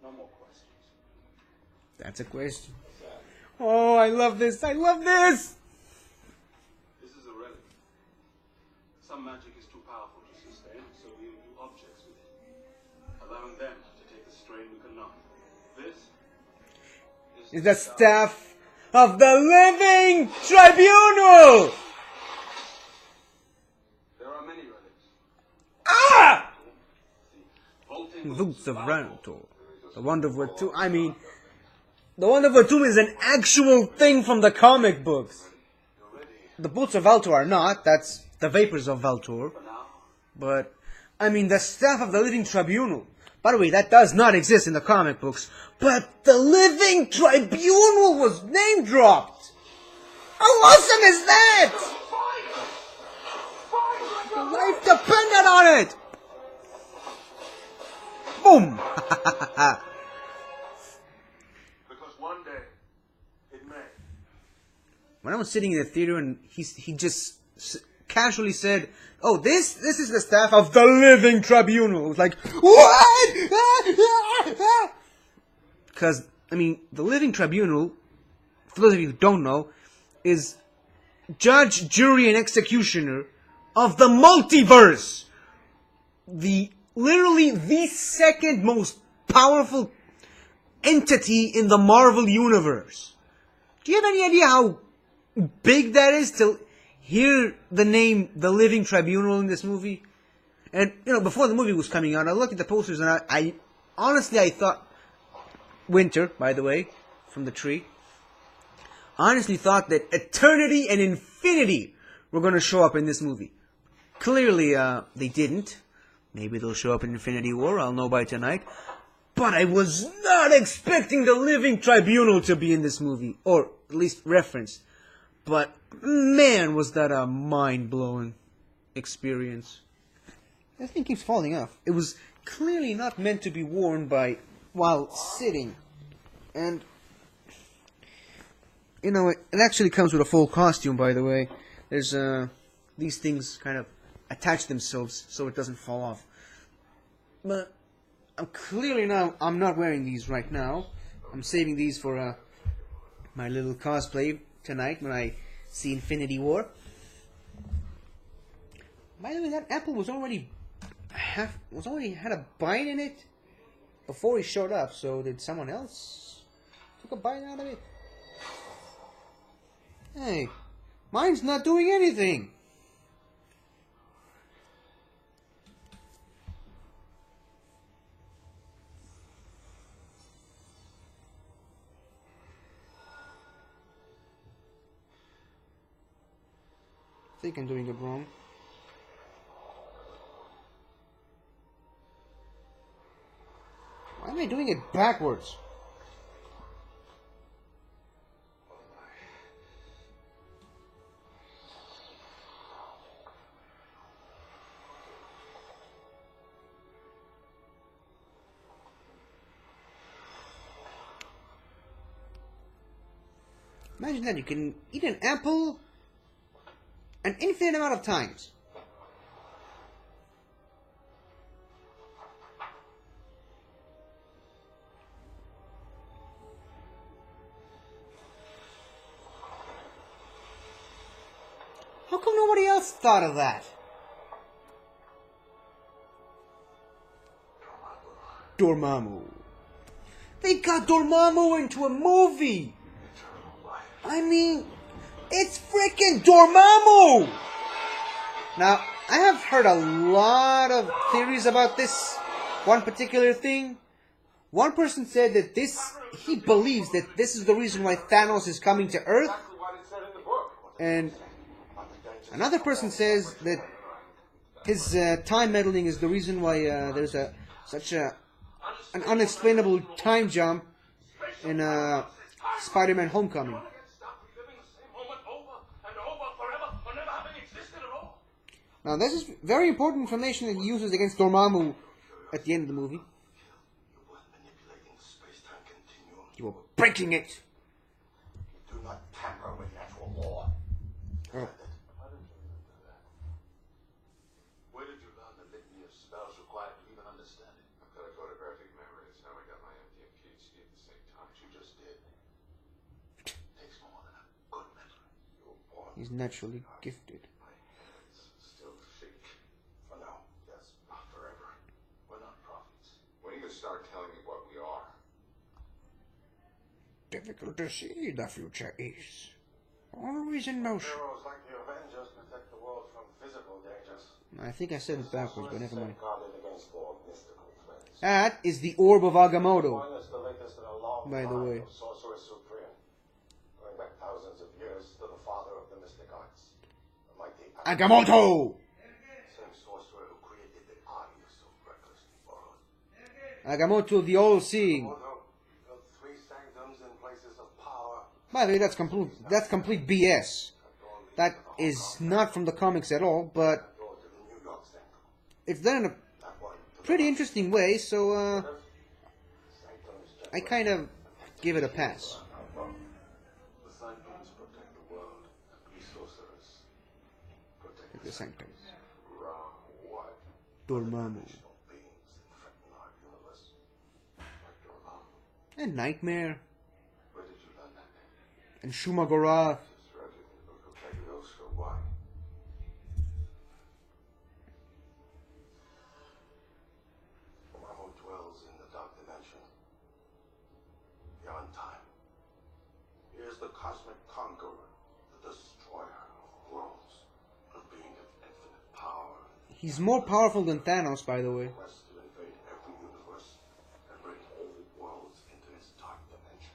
No more questions. That's a question. Oh, I love this. I love this. This is a relic. Some magic is too powerful to sustain, so we imbue objects with it, allowing them to take the strain we cannot. This Is the staff of the living tribunal. There are many relics. Ah! Vaulting Roots of Rantor. The Wonderful Tomb. I mean, the Wonderful Tomb is an actual thing from the comic books. The Boots of Valtor are not. That's the Vapors of Valtor. But, I mean, the staff of the Living Tribunal. By the way, that does not exist in the comic books. But the Living Tribunal was name dropped. How awesome is that? Life depended on it. Boom. because one day it may. When I was sitting in the theater and he just casually said, "Oh, this is the staff of the Living Tribunal." I was like, "What?" Because, I mean, the Living Tribunal, for those of you who don't know, is judge, jury, and executioner of the multiverse. Literally the second most powerful entity in the Marvel Universe. Do you have any idea how big that is to hear the name The Living Tribunal in this movie? And, you know, before the movie was coming out, I looked at the posters and I honestly, I thought, Winter, by the way, from the tree, I honestly thought that Eternity and Infinity were going to show up in this movie. Clearly, they didn't. Maybe they'll show up in Infinity War, I'll know by tonight. But I was not expecting the Living Tribunal to be in this movie, or at least referenced. But man, was that a mind-blowing experience. That thing keeps falling off. It was clearly not meant to be worn while sitting. And, you know, it actually comes with a full costume, by the way. There's, these things kind of attach themselves so it doesn't fall off. But I'm not wearing these right now. I'm saving these for my little cosplay tonight when I see Infinity War. By the way, that apple was already had a bite in it before he showed up. So did someone else took a bite out of it? Hey, mine's not doing anything. I think I'm doing it wrong. Why am I doing it backwards? Imagine that you can eat an apple an infinite amount of times. How come nobody else thought of that? Dormammu. They got Dormammu into a movie! I mean, it's freaking Dormammu! Now, I have heard a lot of theories about this one particular thing. One person said that he believes that this is the reason why Thanos is coming to Earth. And another person says that his time meddling is the reason why there's such an unexplainable time jump in Spider-Man Homecoming. Now, this is very important information that he uses against Dormammu at the end of the movie. You were breaking it. Do not tamper with natural law. Oh. Where did you learn the litany of spells required to even understand it? I've got a photographic memory. That's how I got my MD and PhD at the same time. You just did. He's naturally gifted. My hands still shake. For now, yes. Not forever. We're not prophets. When are you gonna start telling me what we are? Difficult to see the future is. Always in motion. Heroes like the Avengers protect the world from physical dangers. I think I said it backwards, but never mind. Safeguarded against all mystical threats. That is the Orb of Agamotto, One is the latest in a long by the line way. of Sorcerer Supreme, going back thousands of years to the father of the mystic arts, the mighty Agamotto! same sorcerer who created the eye you so recklessly borrowed. Agamotto the All-Seeing. Although built 3 sanctums in places of power, By the way, that's complete BS. That is not from the comics at all, but go to the New York sanctum. it's done in a That one to pretty interesting way, so the sanctum is just I kind of give it a pass. the sanctums protect the world, and we sorcerers protect The Sanctum. Wrong. What? Dormammu. Beings that threaten our universe. Like Dormammu. And Nightmare. Where did you learn that name? And Shumagorath. It's read in the book of Cagliostro. Why? Dormammu dwells in the dark dimension. Beyond time. He is the cosmic conqueror, the destroyer of worlds, a being of infinite power. He's more powerful than Thanos, by the way. Quest to invade every universe and bring whole worlds into his dark dimension.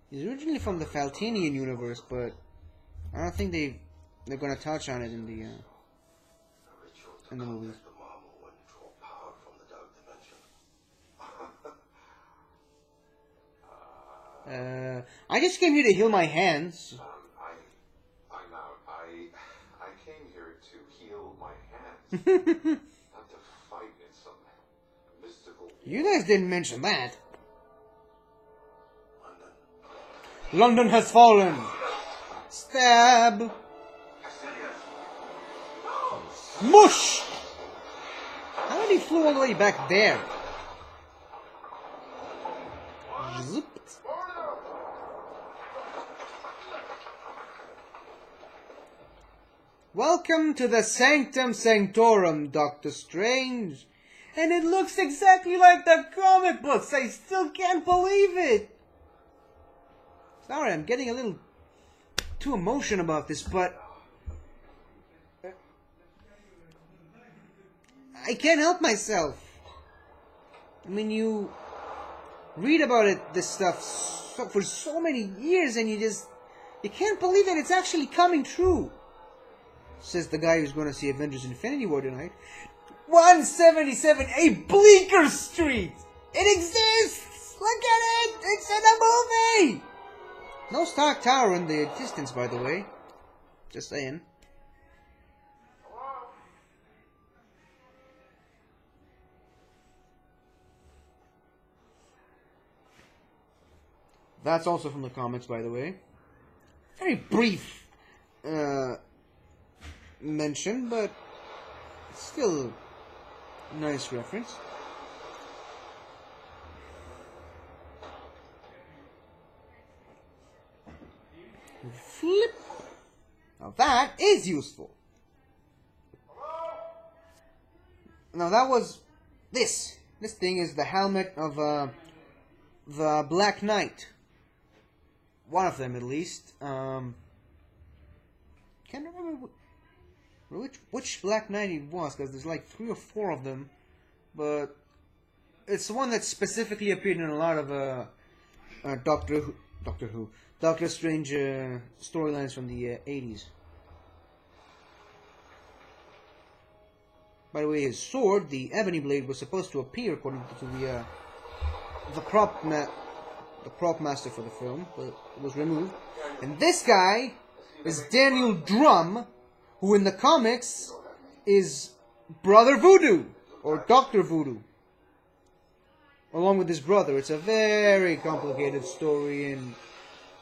He's originally from the Faltanian universe, but I don't think they're gonna touch on it in the A ritual to in the movies. contact Dormammu and draw power from the dark dimension. I just came here to heal my hands. I'm out. I came here to heal my hands, not to fight in some mystical You guys didn't mention that. London. London has fallen. Stab. Mush! How did he flew all the way back there? Zip. Welcome to the Sanctum Sanctorum, Doctor Strange. And it looks exactly like the comic books. I still can't believe it. Sorry, I'm getting a little too emotional about this, but I can't help myself. I mean, you read about it, this stuff, for so many years, and you can't believe that it's actually coming true. Says the guy who's going to see Avengers Infinity War tonight. 177A Bleecker Street! It exists! Look at it! It's in a movie! No Stark Tower in the distance, by the way. Just saying. That's also from the comics, by the way. Very brief mention, but still a nice reference. Flip. Now that is useful. Now that was this. This thing is the helmet of the Black Knight. One of them, at least. Can't remember which Black Knight it was, because there's like 3 or 4 of them. But it's the one that specifically appeared in a lot of Doctor Strange storylines from the 80s. By the way, his sword, the Ebony Blade, was supposed to appear according to the prop master for the film, but it was removed. And this guy is Daniel Drum, who in the comics is Brother Voodoo, or Dr. Voodoo, along with his brother. It's a very complicated story, and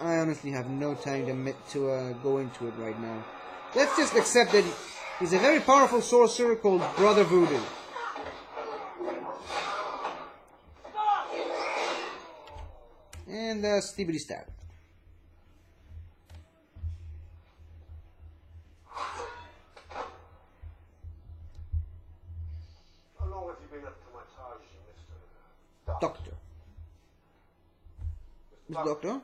I honestly have no time to go into it right now. Let's just accept that he's a very powerful sorcerer called Brother Voodoo. And Steebity Stab. Mr. Doctor?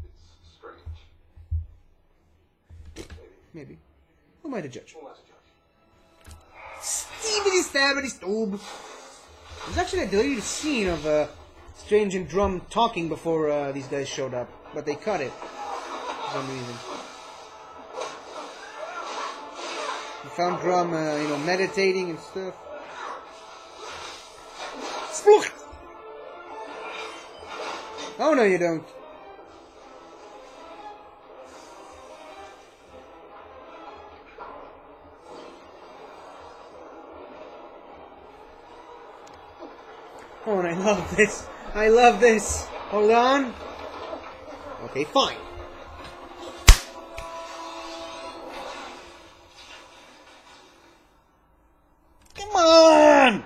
It's strange. Maybe. Who am I to judge? Who wants to judge? Steven stabbity stoob. There's actually a deleted scene of Strange and Drum talking before these guys showed up, but they cut it for some reason. You found Drum, meditating and stuff. Sploot! Oh no, you don't. Oh, and I love this. I love this. Hold on. Okay, fine. Come on!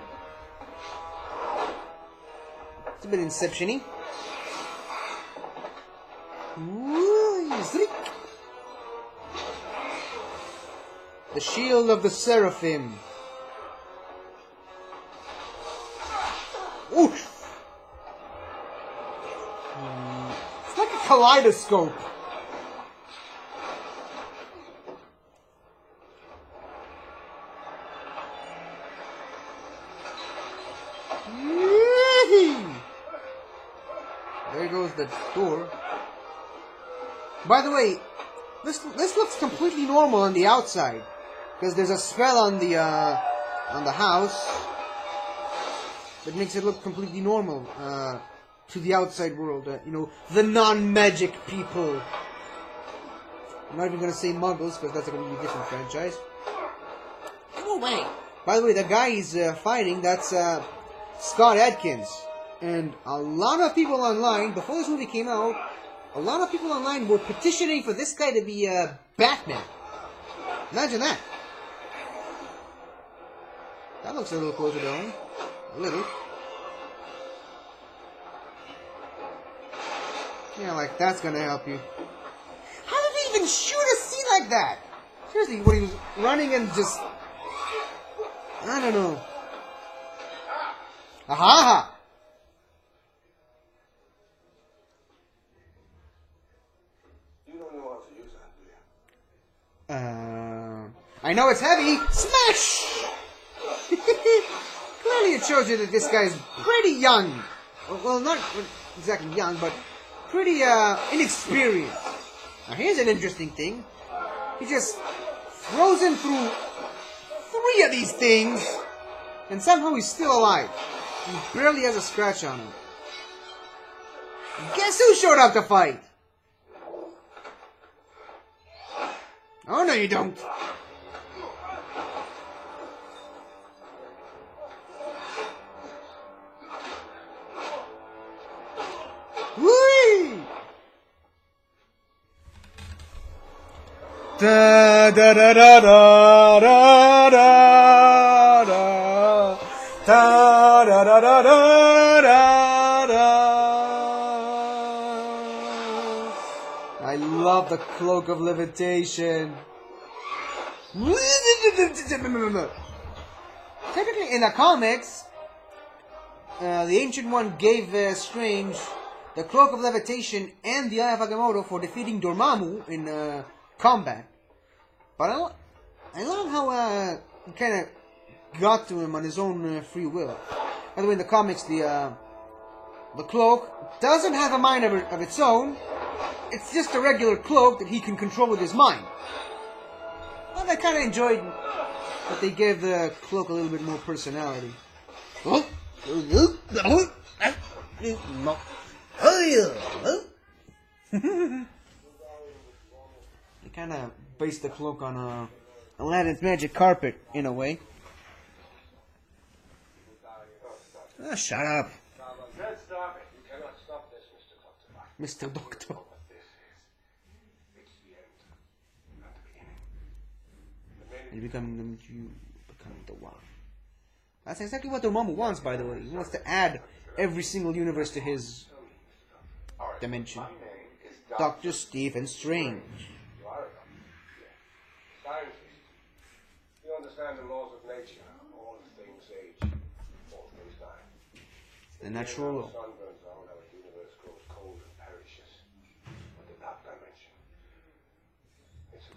It's a bit Inception-y. Ooh, zrick. The Shield of the Seraphim. Oof! It's like a kaleidoscope. There goes the door. By the way, this looks completely normal on the outside, because there's a spell on the house that makes it look completely normal to the outside world. The non-magic people. I'm not even gonna say Muggles, because that's a completely different franchise. Go away. By the way, the guy he's fighting, that's Scott Adkins. And a lot of people online, before this movie came out, a lot of people online were petitioning for this guy to be Batman. Imagine that. That looks a little closer to home. A little. Yeah, like that's gonna help you. How did he even shoot a scene like that? Seriously, when he was running and just... I don't know. Aha! You don't know how to use that, do you? I know it's heavy. Smash! Clearly it shows you that this guy's pretty young. Well, not exactly young, but pretty inexperienced. Now here's an interesting thing. He just throws him through 3 of these things, and somehow he's still alive. He barely has a scratch on him. Guess who showed up to fight? Oh, no you don't. Whee! Da da da da da da da da da da da da da da. I love the Cloak of Levitation. Technically, in the comics, the Ancient One gave Strange the Cloak of Levitation and the Eye of Agamotto for defeating Dormammu in combat. But I love how he kind of got to him on his own free will. By the way, in the comics, the cloak doesn't have a mind of its own. It's just a regular cloak that he can control with his mind. But I kind of enjoyed that they gave the cloak a little bit more personality. They kind of based the cloak on Aladdin's magic carpet, in a way. Ah, shut up. Can't stop it. You cannot stop this, Mr. Doctor. Mr. Doctor. What this is, it's the end, not the beginning. You become the one. That's exactly what Dormammu wants, by the way. He wants to add every single universe to his dimension. My name is Dr. Stephen Strange. You are a doctor. Yes. Scientist. You understand the laws of nature. All things age, all things die. The natural law. The sun burns out, our universe grows cold and perish.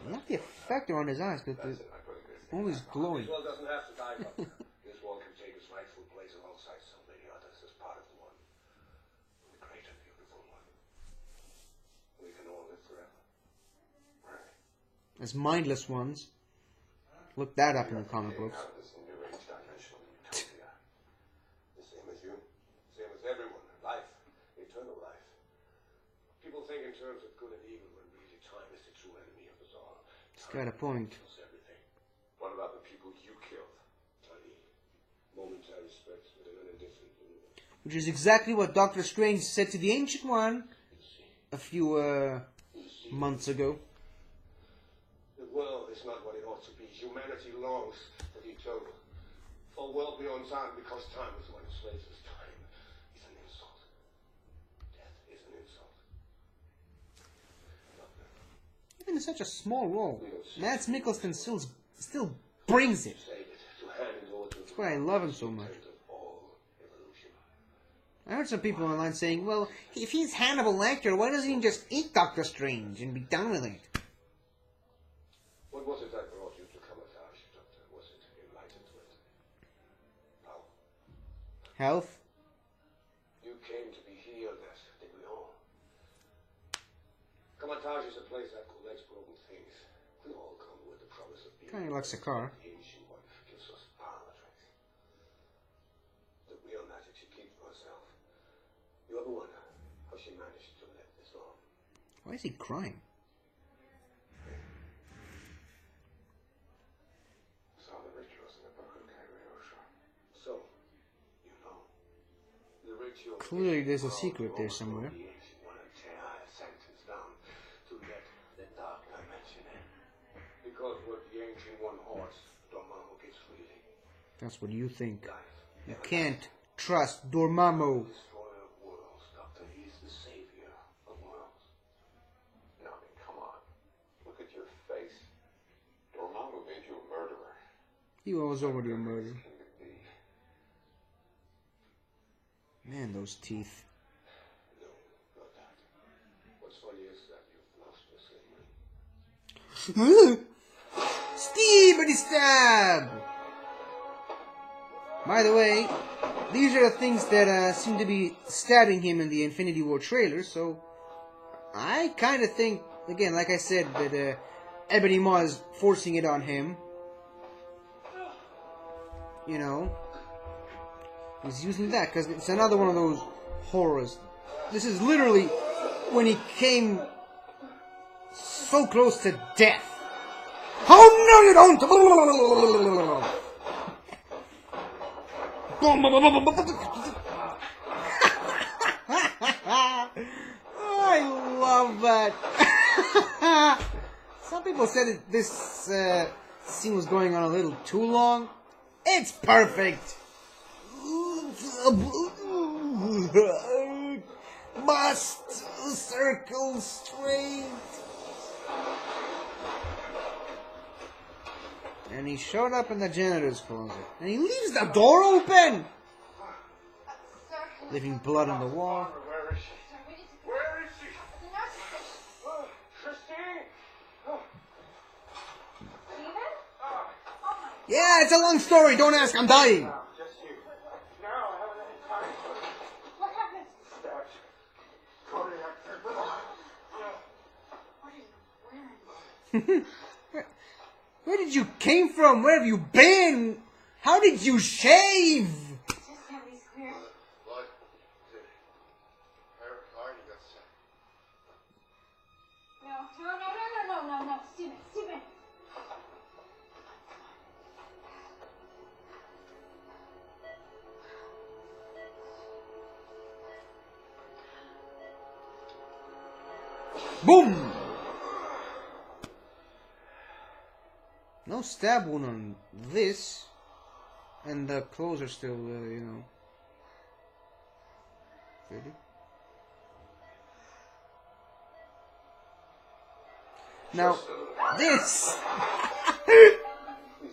I like the effect around his eyes, because they're always glowing. This world doesn't have to die, Doctor. This world can take its rightful place alongside so many others as part of the one. The great and beautiful one. We can all live forever. Right. As mindless ones. Look that up in the comic books. This new age dimensional utopia. The same as you. Same as everyone. Life. Eternal life. People think in terms of good and evil when really time is the true enemy of us all. He's got a point. Kills everything. What about the people you killed? Tiny, momentary specks within an indifferent universe. Which is exactly what Doctor Strange said to the Ancient One a few months ago. The world is not what it ought to be. Humanity longs for the eternal. For a world beyond time, because time is what enslaves us. Time is an insult. Death is an insult. Doctor, Even in such a small role, Mads Mikkelsen still brings it. save it to hand it over to That's why I love him so much. of all evolution. I heard some people online saying, well, if he's Hannibal Lecter, why doesn't he just eat Doctor Strange and be done with it? What was it that brought you to Kamar-Taj, Doctor? Was it enlightenment? Power? Health? You came to be healed, as did we all. Kamar-Taj is a place that collects broken things. We all come with the promise of being. Kind of like Sakaar. The ancient one gives us power tricks. The real magic she keeps for herself. You ever wonder how she managed to live this long? Why is he crying? Saw the rituals in the book of Cagliostro. So, you know, the ritual. Clearly there's a secret there somewhere. The ancient one and tear her sentence down to let the dark dimension in. Because what the ancient one hoards, Dormammu gets freely. That's what you think. Life. You can't trust Dormammu. Destroyer of worlds, Doctor. He's the savior of worlds. No, I mean, come on. Look at your face. Dormammu made you a murderer. He was already a murderer. Can it be? Man, those teeth. No, not that. What's funny is that you've lost your slavery. Steebity stab! By the way, these are the things that seem to be stabbing him in the Infinity War trailer, so I kind of think, again, like I said, that Ebony Maw is forcing it on him. You know, he's using that because it's another one of those horrors. This is literally when he came so close to death. Oh no, you don't! I love that. Some people said that this scene was going on a little too long. It's perfect. Must circle straight. And he showed up in the janitor's closet. And he leaves the door open! Leaving blood on the wall. Where is she? Where is she? Christine! Yeah, it's a long story. Don't ask. I'm dying. Just you. Now I haven't any time. What happened? Stabbed. Cardiac. What are you wearing? Where did you came from? Where have you been? How did you shave? Just have these clear. Blood. Her cardiac got set. No. Stephen. Boom! No stab wound on this. And the clothes are still, you know. Ready? Now, this! Please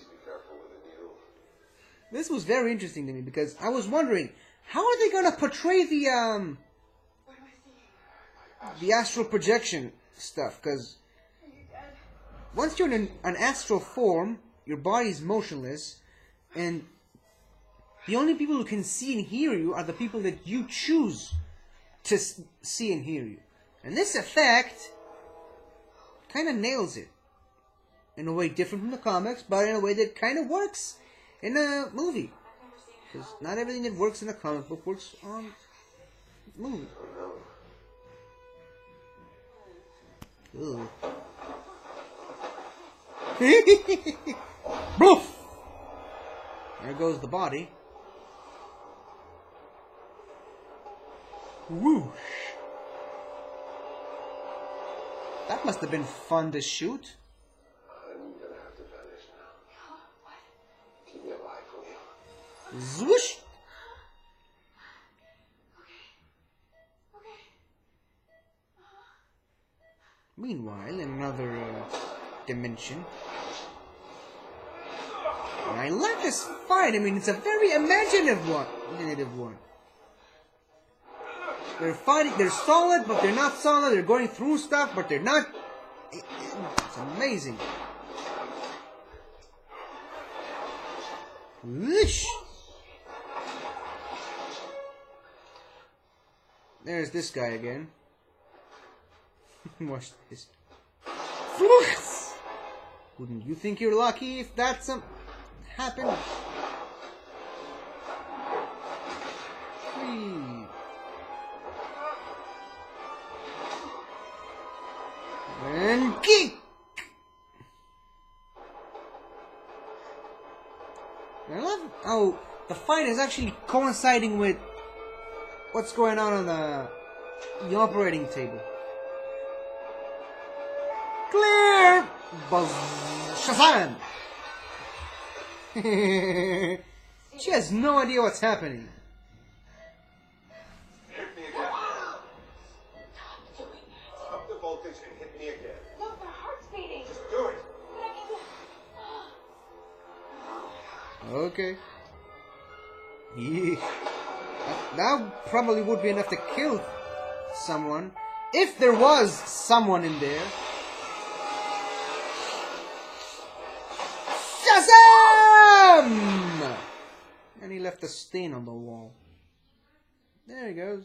be careful with the needle. This was very interesting to me because I was wondering, how are they gonna portray the, What am I seeing? the astral projection stuff? Because Are you dead? once you're in an astral form, your body is motionless, and the only people who can see and hear you are the people that you choose to see and hear you. And this effect kind of nails it. In a way different from the comics, but in a way that kind of works in a movie. Because not everything that works in a comic book works on movie. Ugh. Boof! There goes the body. Whoosh! That must have been fun to shoot. I'm gonna have to vanish now. What? Keep me alive, will you? Zwoosh! Meanwhile, in another dimension. And I like this fight. I mean, it's a very imaginative one. They're fighting, they're solid, but they're not solid. They're going through stuff, but they're not. It's amazing. Whoosh! There's this guy again. Watch this. Wouldn't you think you're lucky if that's happened? And kick! I love how the fight is actually coinciding with what's going on the operating table. Clear! Buzz! Shazam! She has no idea what's happening. Hit me again. Up the voltage and hit me again. Look, their heart's beating. Just do it. Okay. Yeah. That probably would be enough to kill someone. If there was someone in there. Shazam! And he left a stain on the wall. There he goes.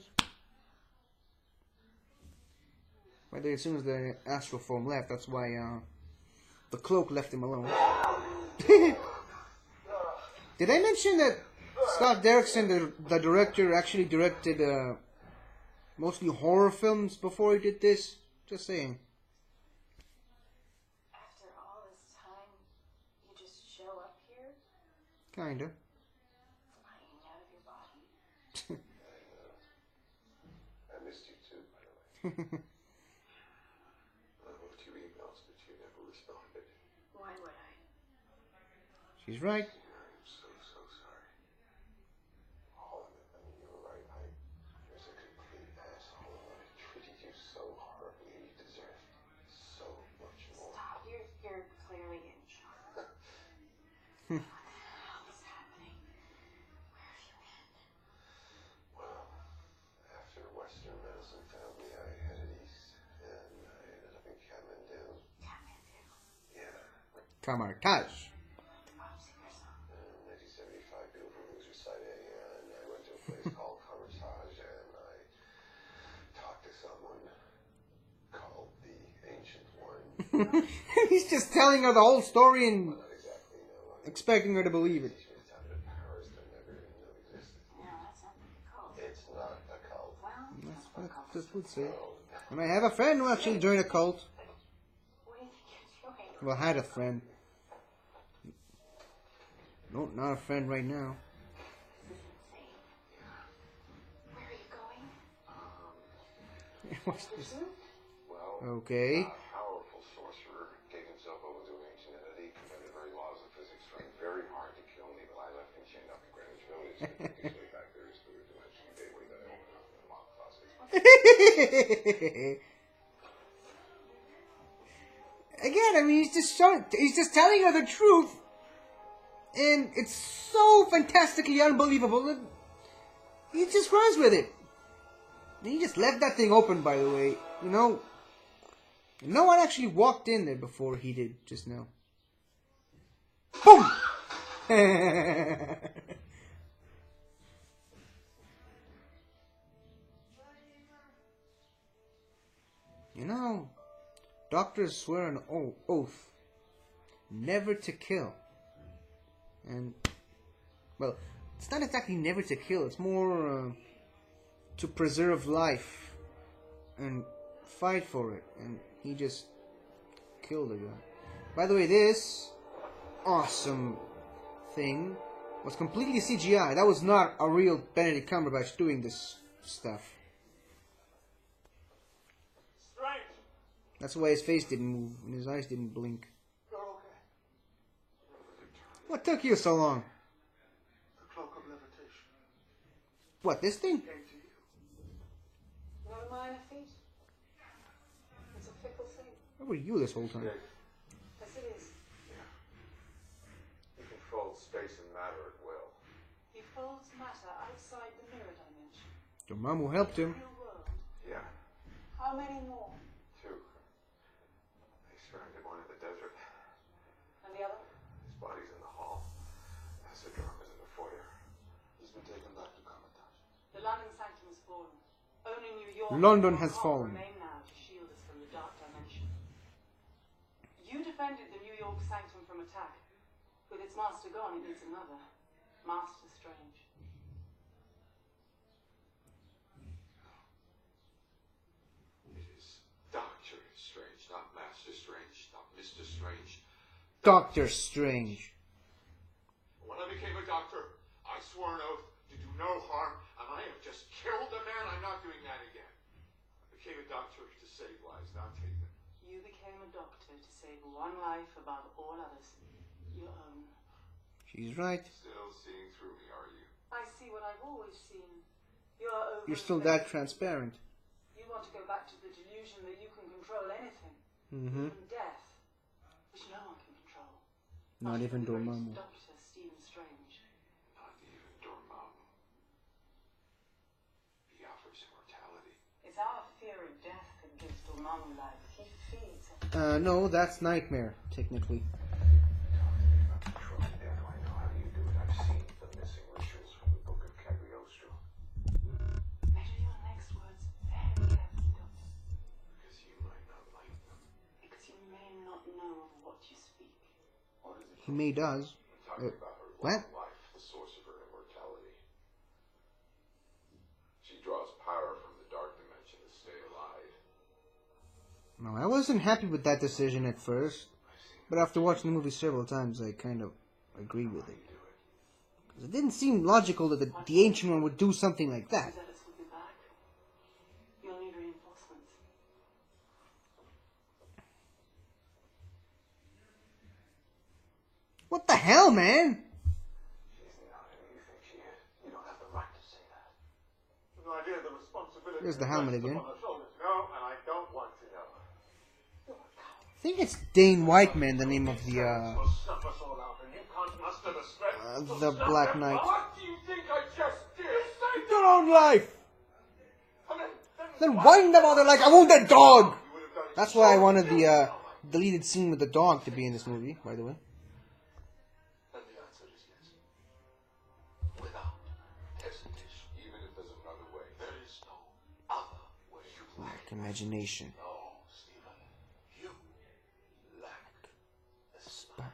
Right there, as soon as the astral form left, that's why the cloak left him alone. Did I mention that Scott Derrickson, the director, actually directed mostly horror films before he did this? Just saying. After all this time, you just show up here, Kinda. flying out of your body. I missed you too, by the way. I wrote you emails, but you never responded. Why would I? She's right. I'm so sorry. All of it. I mean, you were right. I was a complete asshole. I treated you so horribly. You deserved so much more. Stop. You're clearly in shock. What the hell is happening? Where have you been? Well, after Western Medicine found me, I headed east, and I ended up in Kathmandu. Kathmandu. Yeah. Kamartaj. Obviously, there's some. In 1975, beautiful news reciting, and I went to a place called Kamartaj, and I talked to someone called the Ancient One. He's just telling her the whole story and Not exactly, no. I expecting her to believe it. teach me to tell her powers that never even knew existed. No, that's not what it's called. It's not a cult. Well, That's what what cult this is. would say. And I have a friend who actually joined a cult. What do you think you're doing? Well, had a friend. No, not a friend right now. This is insane. Where are you going? What's this? Well, Okay. a powerful sorcerer gave himself over to an ancient entity, committed the very laws of physics, trying very hard to kill me, but I left him chained up in Greenwich Village. His way back there is through a dimension gateway that I opened up in the lock closet. Again, I mean, he's just telling her the truth. And it's so fantastically unbelievable that he just runs with it. And he just left that thing open, by the way. You know, No one actually walked in there before he did just now. Boom! You know, doctors swear an oath never to kill. And, well, it's not exactly never to kill, it's more to preserve life and fight for it. And he just killed a guy. By the way, this awesome thing was completely CGI. That was not a real Benedict Cumberbatch doing this stuff. Strange. That's why his face didn't move and his eyes didn't blink. You're okay. What took you so long? The cloak of levitation What, this thing? came to you. No minor feat. It's a fickle thing. Where were you this whole time? Yes, it is. He controls space and matter at will. He folds matter outside the mirror dimension. Your mom who helped him. Real world. Yeah, How many more? 2. They surrounded one in the desert. And the other? His body's in the hall. Asadrum is in the foyer. He's been taken back to Commandant. The London Sanctum has fallen. Only New York London and has Hong Kong fallen. remain now to shield us from the dark dimension. You defended the New York Sanctum from attack. With its master gone, it needs another. Master Strange. It is Doctor Strange, not Master Strange, not Mr. Strange. Doctor Strange. When I became a doctor, I swore an oath to do no harm, and I have just killed a man. I'm not doing that again. I became a doctor to save lives, not take them. You became a doctor to save one life above all others. Your own. She's right. Still seeing through me, are you? I see what I've always seen. You're You're still that transparent. You want to go back to the delusion that you can control anything. Mm-hmm. Even death. Which no one can control. Not even the great Dormammu. Dr. Stephen Strange. Not even Dormammu. He offers immortality. It's our fear of death that gives Dormammu life. He feeds it. No, that's Nightmare, technically. Controlling death, I know how you do it. I've seen the missing rituals from the Book of Cagliostro. Measure your next words very carefully, Doctor. Because you might not like them. Because you may not know of what you speak. What is it? He may does. I'm talking about her what? long life, the source of her immortality. She draws power from the dark dimension to stay alive. No, I wasn't happy with that decision at first. But after watching the movie several times, I kind of agree with it. 'Cause it didn't seem logical that the Ancient One would do something like that. Zealots will be back. You'll need reinforcements. What the hell, man? She's not who you think she is. You don't have the right to say that. No idea the responsibility. There's the helmet again. On her shoulders. No, and I don't want to know. I think it's Dane Whiteman, the name of the Will snuff us all out, and you can't muster the strength to the stop Black them. Knight. What do you think I just did? Saved Your own life. I mean, Then whine about it like I want that dog. you would have done it That's why I wanted the deleted scene with the dog to be in this movie, by the way. And the answer is yes. Without hesitation. Even if there's another way. There is no other way. You Lack imagination. No, Stephen. You lack the spine.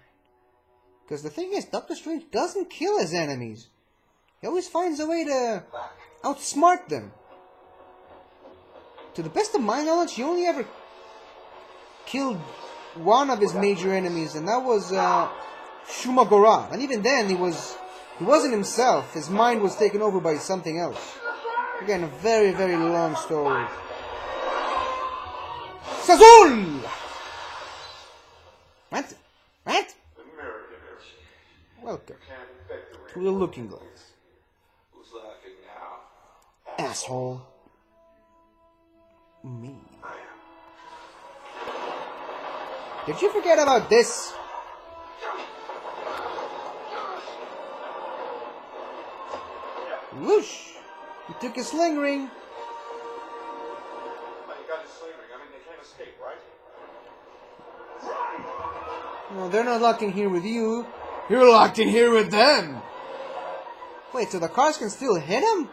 Because the thing is, Doctor Strange doesn't kill his enemies. He always finds a way to outsmart them. To the best of my knowledge, he only ever killed one of his major enemies, and that was Shumagora. And even then, he wasn't himself. His mind was taken over by something else. Again, a very, very long story. Sazul! What? What? The mirror image. Welcome Can't infect the to the Looking Glass. Who's laughing now? Asshole. Me. I am. Did you forget about this? Whoosh! He took his sling ring. Oh, you got his sling ring. I mean, they can't escape, right? No, they're not locked in here with you. You're locked in here with them. Wait, so the cars can still hit him?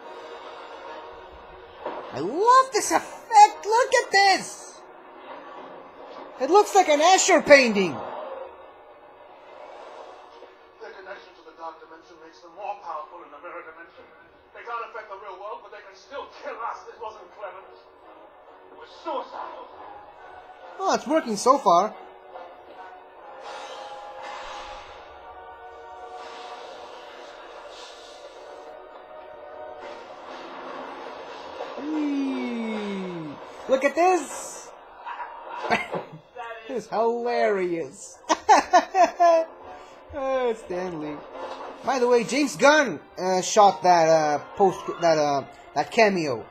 I love this effect. Look at this. It looks like an Escher painting. Their connection to the dark dimension makes them more powerful in the mirror dimension. They can't affect the real world, but they can still kill us. This wasn't cleverness. It was suicidal. Oh, it's working so far. Whee! Look at this! This is hilarious. Oh, Stanley. By the way, James Gunn shot that that cameo.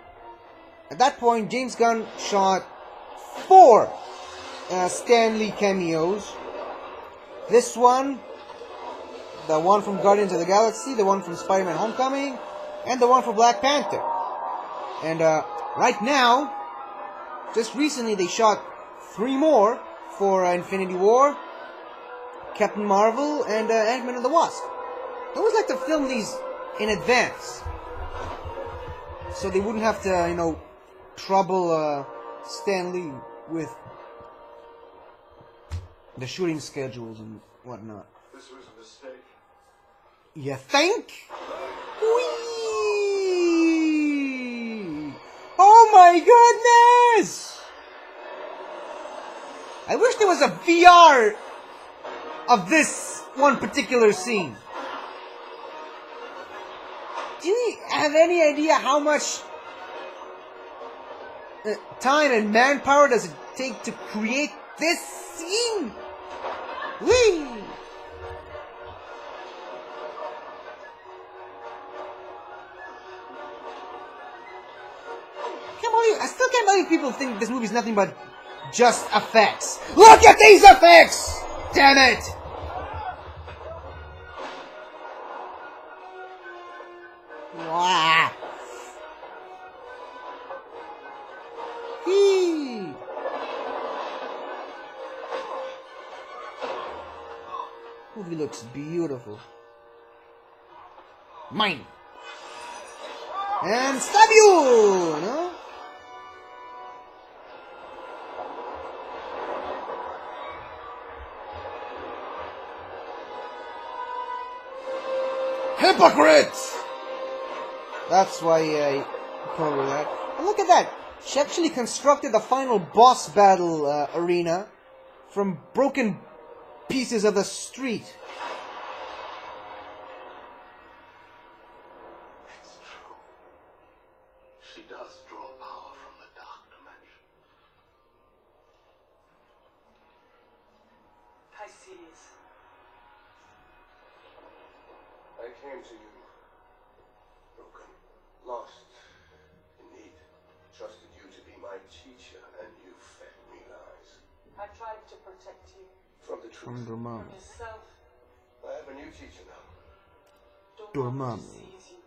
At that point, James Gunn shot 4 Stan Lee cameos. This one, the one from Guardians of the Galaxy, the one from Spider-Man Homecoming, and the one for Black Panther. And right now, just recently they shot 3 more for Infinity War, Captain Marvel, and Ant-Man and the Wasp. They always like to film these in advance, so they wouldn't have to, you know, trouble Stan Lee with the shooting schedules and whatnot. This was a mistake. You think? Whee! Oh my goodness! I wish there was a VR of this one particular scene. Do you have any idea how much time and manpower does it take to create this scene? Whee! I still can't believe people think this movie's nothing but just effects. Look at these effects! Damn it! Wow. Hee. Movie looks beautiful. Mine. And stab you! No? Hypocrites! That's why I call her that. And look at that! She actually constructed the final boss battle arena from broken pieces of the street. It's true. She does draw power from the dark dimension. Pisces. I came to you, broken, lost, in need. Trusted you to be my teacher, and you fed me lies. I tried to protect you From the truth. From Dormammu. from yourself. I have a new teacher now. Dormammu. Sees you.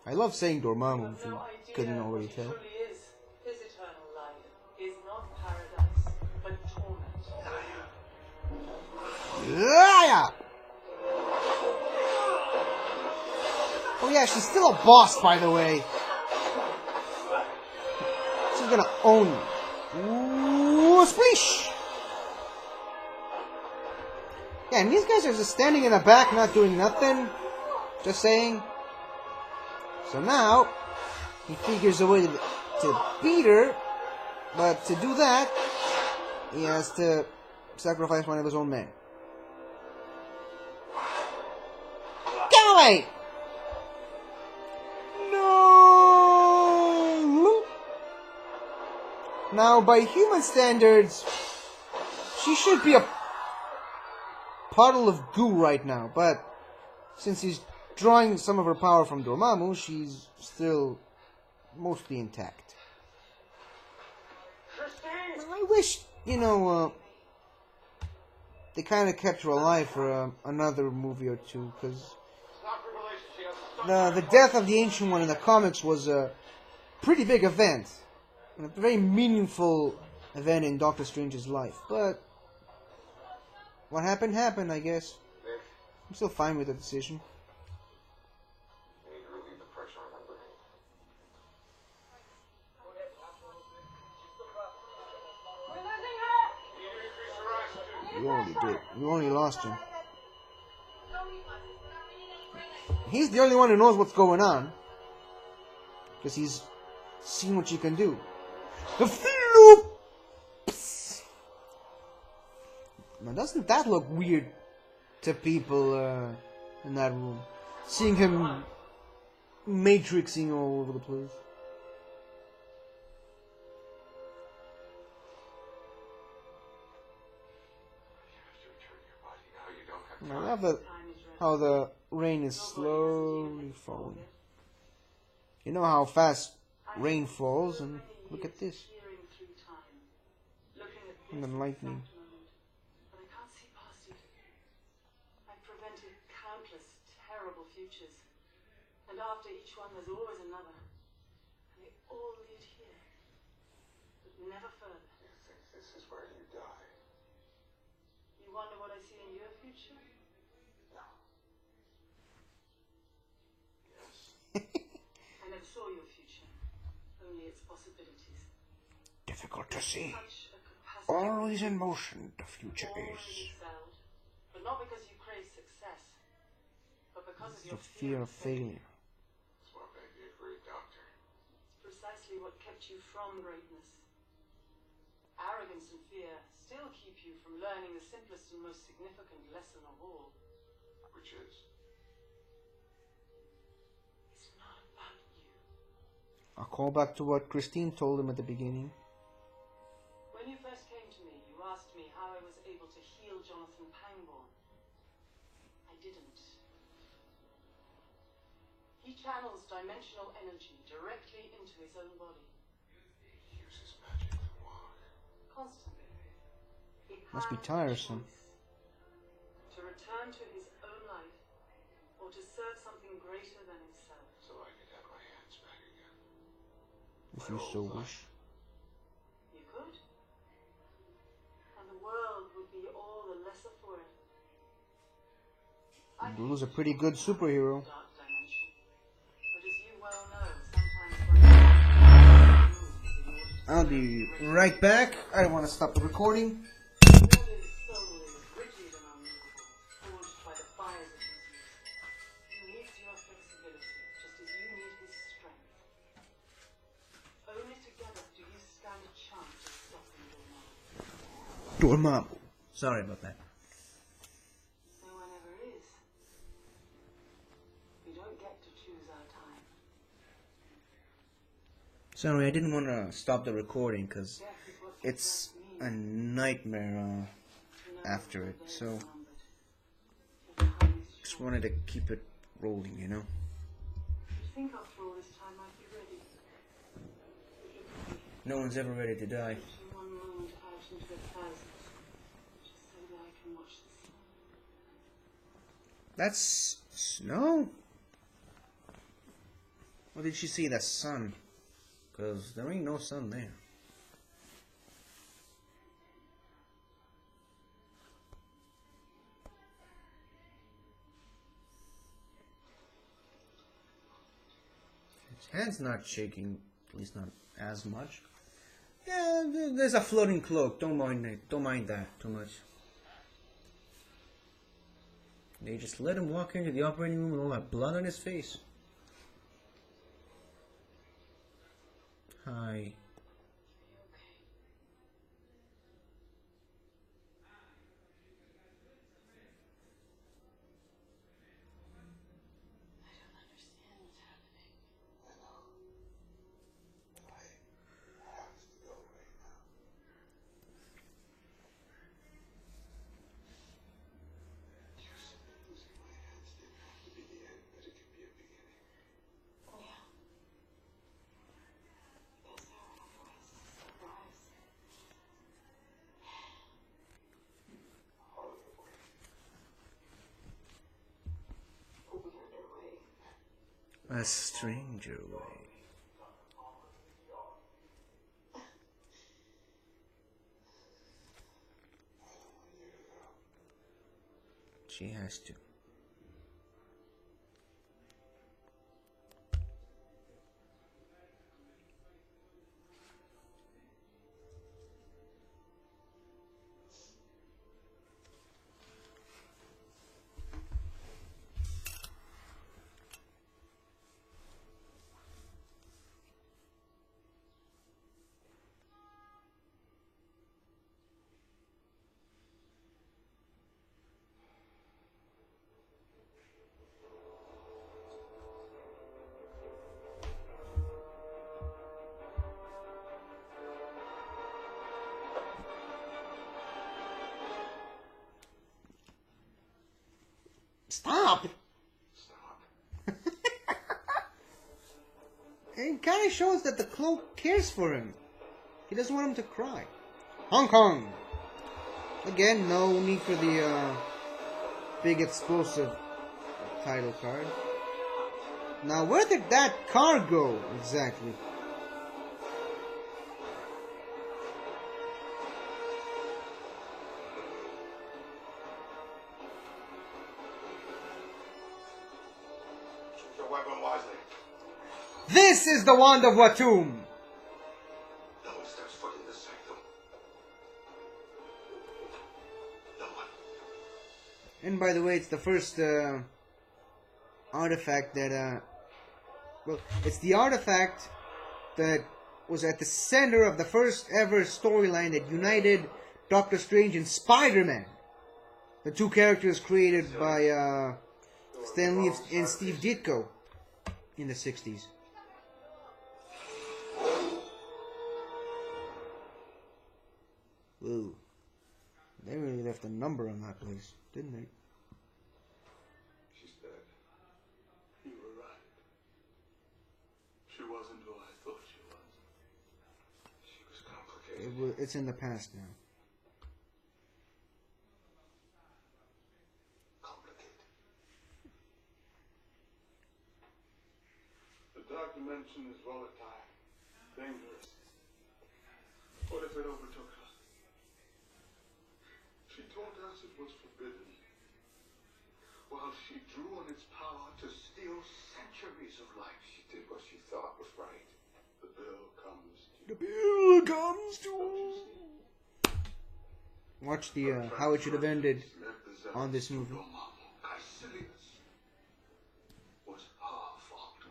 I love saying Dormammu, You if have you no idea couldn't what already it tell. truly is. His eternal life is not paradise, but torment. Yeah! Oh yeah, she's still a boss, by the way. She's gonna own you. Ooh, splish! Yeah, and these guys are just standing in the back, not doing nothing. Just saying. So now, he figures a way to beat her, but to do that, he has to sacrifice one of his own men. Get away! No! Now, by human standards, she should be a puddle of goo right now, but since he's drawing some of her power from Dormammu, she's still mostly intact. I wish, you know, they kind of kept her alive for another movie or two, because the death of the Ancient One in the comics was a pretty big event, and a very meaningful event in Doctor Strange's life, but what happened happened, I guess. Nick, I'm still fine with the decision. you need to relieve the pressure on that leg. We already did. We only lost him. He's the only one who knows what's going on. Because he's seen what you can do. The floops! Now, doesn't that look weird to people in that room? Seeing him matrixing all over the place. I love that how the rain is slowly falling. You know how fast rain falls, and look at this. And the lightning. But I can't see past it. I've prevented countless terrible futures. And after each one there's always another. And they all lead here. But never further. You think this is where you die? You wonder what I see in your future? No. Yes. I never saw your future. Only its possibilities. Difficult to see. Such a capacity. Always in motion, the future Already is. excelled. But not because you crave success. But because of The your fear of failure. That's what made me a great doctor. It's precisely what kept you from greatness. Arrogance and fear still keep you from learning the simplest and most significant lesson of all. Which is? It's not about you. I'll call back to what Christine told him at the beginning. When you first came to me, you asked me how I was able to heal Jonathan Pangborn. I didn't. He channels dimensional energy directly into his own body. He uses magic to walk. Constantly. He Must be had a tiresome. choice. To return to his own life, or to serve something greater than himself. So I could have my hands back again. If you so wish. You could. And the world would be all the lesser for it. Blue's a pretty good superhero. Dark dimension. But as you well know, sometimes one I'll be right back. I don't want to stop the recording. soul is rigid and unmovable, forged by the fires of his youth. He needs your flexibility, just as you need his strength. Only together do you stand a chance of stopping Dormammu. Dormammu. Sorry about that. No one ever is. We don't get to choose our time. Sorry, I didn't want to stop the recording because Death is what it's keeps a life meaning. nightmare To know after that it. the day So is numbered. Your time is just short. wanted to keep it rolling, you know. You'd think after all this time I'd be ready. No one's ever ready to die. Reaching one moment out into a thousand, just so that I can watch the sun. That's snow. Or did she see the sun? Because there ain't no sun there. His hand's not shaking, at least not as much. Yeah, there's a floating cloak. Don't mind it. Don't mind that too much. They just let him walk into the operating room with all that blood on his face. Hi. I don't understand what's happening. I know. I have to go right now. You said that losing my hands didn't have to be the end, but it could be a beginning. Yeah. Guess there are enough ways to surprise. Harder way. The weirder way. A stranger way. I don't want you to go. She has to. Stop! Stop. It kind of shows that the cloak cares for him. He doesn't want him to cry. Hong Kong! Again, no need for the big explosive title card. Now, where did that car go exactly? Choose your weapon wisely. This is the Wand of Watum! No one steps foot in this sanctum. No one. And by the way, it's the first artifact that, well, it's the artifact that was at the center of the first ever storyline that united Doctor Strange and Spider-Man. The two characters created by Stan Lee and Steve Ditko in the 60s. Whoa. They really left a number on that place, didn't they? She's dead. You were right. She wasn't who I thought she was. She was complicated. It's in the past now. Complicated. The dark dimension is volatile, dangerous. What if it overtook her? She told us it was forbidden, while she drew on its power to steal centuries of life. She did what she thought was right. The bill comes to The bill comes to. Watch the how it should have ended on this movie. Caecilius was her fault,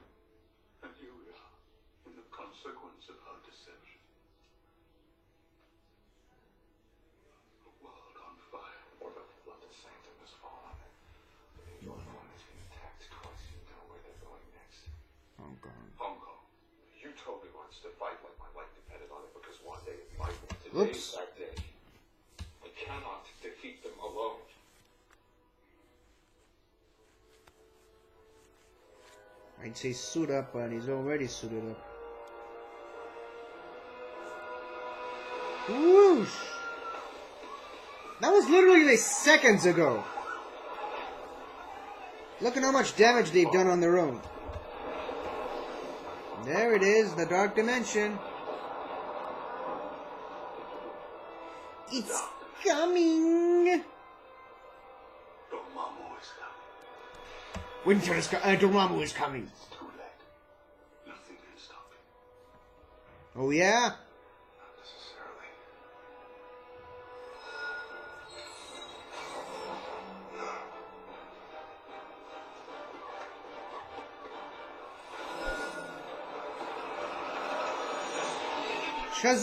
and here we are in the consequence of her deception. A world on fire. Or the London sanctum has fallen. Your phone has been attacked twice. You know where they're going next. Hong Kong. Hong Kong. You told me once to fight like my life depended on it because one day it might. Oops. Today's that day. I cannot defeat them alone. I'd say suit up, but he's already suited up. Whoosh! That was literally like seconds ago. Look at how much damage they've done on their own. There it is, the Dark Dimension. It's coming! Dormammu is coming. Winter is coming. Dormammu is coming. It's too late. Nothing can stop it. Oh yeah? Not necessarily.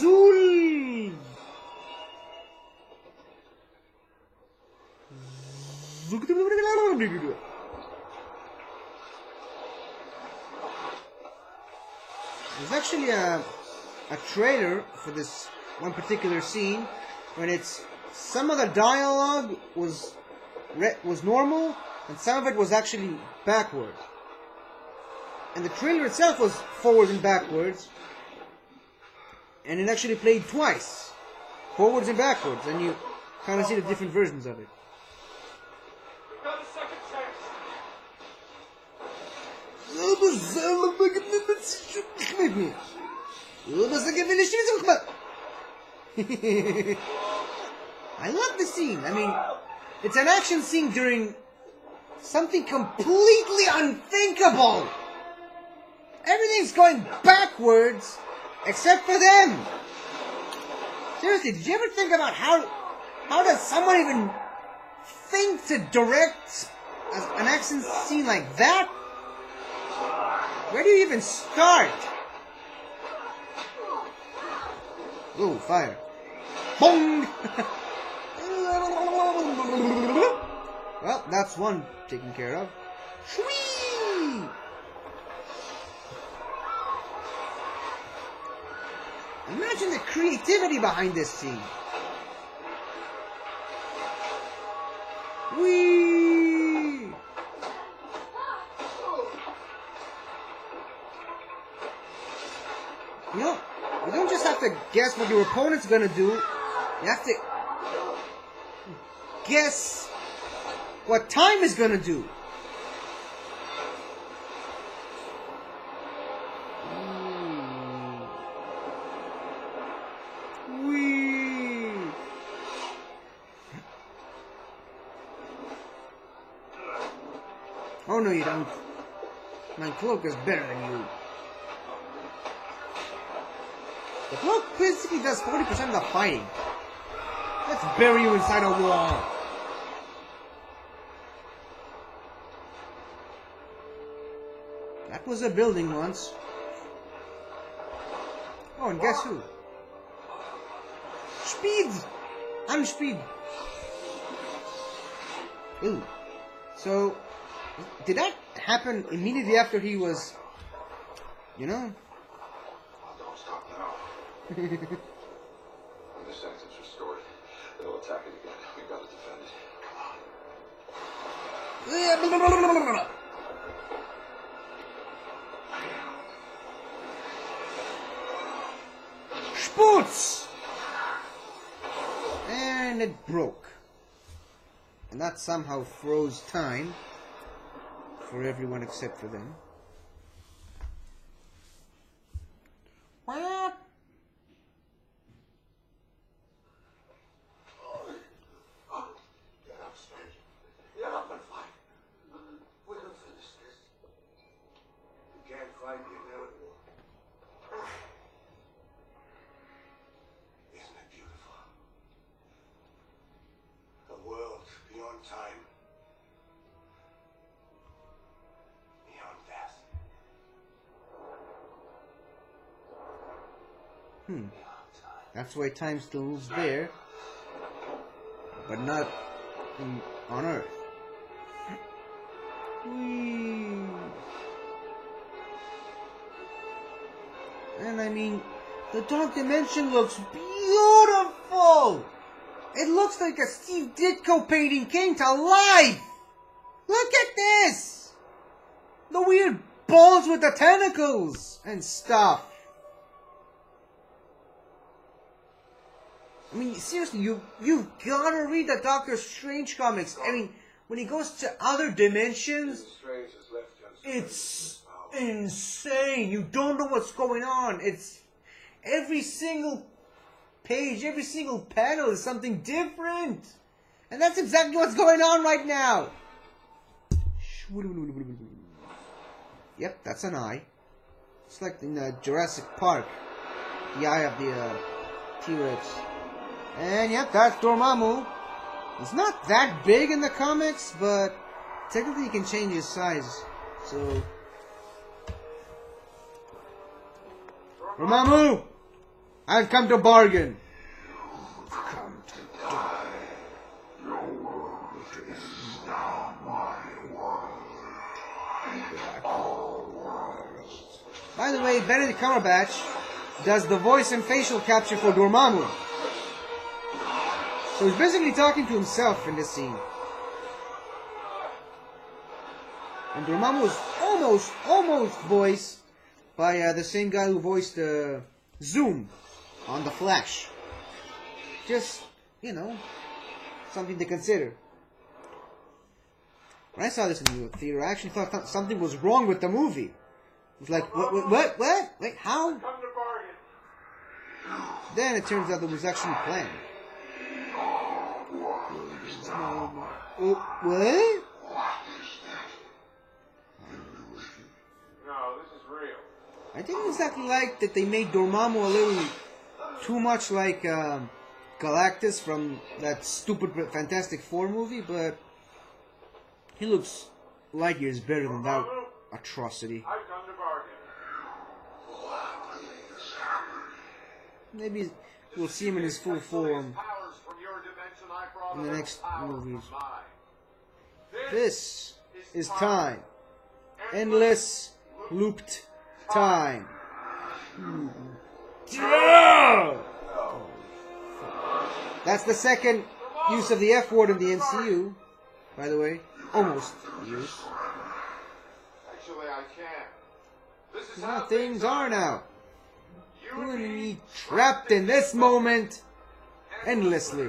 Shazul! There's actually a trailer for this one particular scene when it's some of the dialogue was normal and some of it was actually backward. And the trailer itself was forward and backwards. And it actually played twice, forwards and backwards, and you kind of see the different versions of it. Got a second chance. I love the scene. I mean, It's an action scene during something completely unthinkable. Everything's going backwards except for them. Seriously, did you ever think about how does someone even think to direct an action scene like that? Where do you even start? Ooh, fire. Bong! Well, that's one taken care of. Shwee! Imagine the creativity behind this scene. Whee! You know, you don't just have to guess what your opponent's gonna do. You have to guess what time is gonna do. Whee! Oh no, you don't. My cloak is better than you. The cloak basically does 40% of the fighting. Let's bury you inside a wall. That was a building once. Oh, and guess who? Speed! I'm Speed. Ooh. So, did that happen immediately after he was, you know? Don't stop now. When the sanction's restored, they'll attack it again. We've got to defend it. Come on. Spoots! And it broke. And that somehow froze time for everyone except for them. What? Get up, stranger. Get up and fight. We can finish this. You can't fight the inevitable. Isn't it beautiful? A world beyond time. Beyond death. That's why time still moves there, but not on Earth. Whee! And I mean, the Dark Dimension looks beautiful! It looks like a Steve Ditko painting came to life! Look at this! The weird balls with the tentacles and stuff. I mean, seriously, you've gotta read the Doctor Strange comics. I mean, when he goes to other dimensions, Strange has left you it's insane. You don't know what's going on. It's every single page, every single panel is something different. And that's exactly what's going on right now. Yep, that's an eye. It's like in Jurassic Park. The eye of the T-Rex. And yep, that's Dormammu. He's not that big in the comics, but technically he can change his size. So, Dormammu, I've come to bargain. Come to die. Your world is now my world. By the way, Benedict Cumberbatch does the voice and facial capture for Dormammu. So he's basically talking to himself in this scene. And Dormammu was almost voiced by the same guy who voiced Zoom on The Flash. Just, you know, something to consider. When I saw this in the theater, I actually thought something was wrong with the movie. It was like, what? Wait, how? Come to bargain. Then it turns out it was actually planned. What? No, this is real. I didn't exactly like that they made Dormammu a little too much like Galactus from that stupid Fantastic Four movie, but he looks light years better than that atrocity. I've come to bargain. Maybe we'll see him in his full form Powers from your dimension, I brought in the other next powers movies. from mine. This is time. Endless looped time. That's the second use of the F word in the MCU, by the way. Almost use. Actually, I can. This is How things are now. You You and me trapped in this moment endlessly.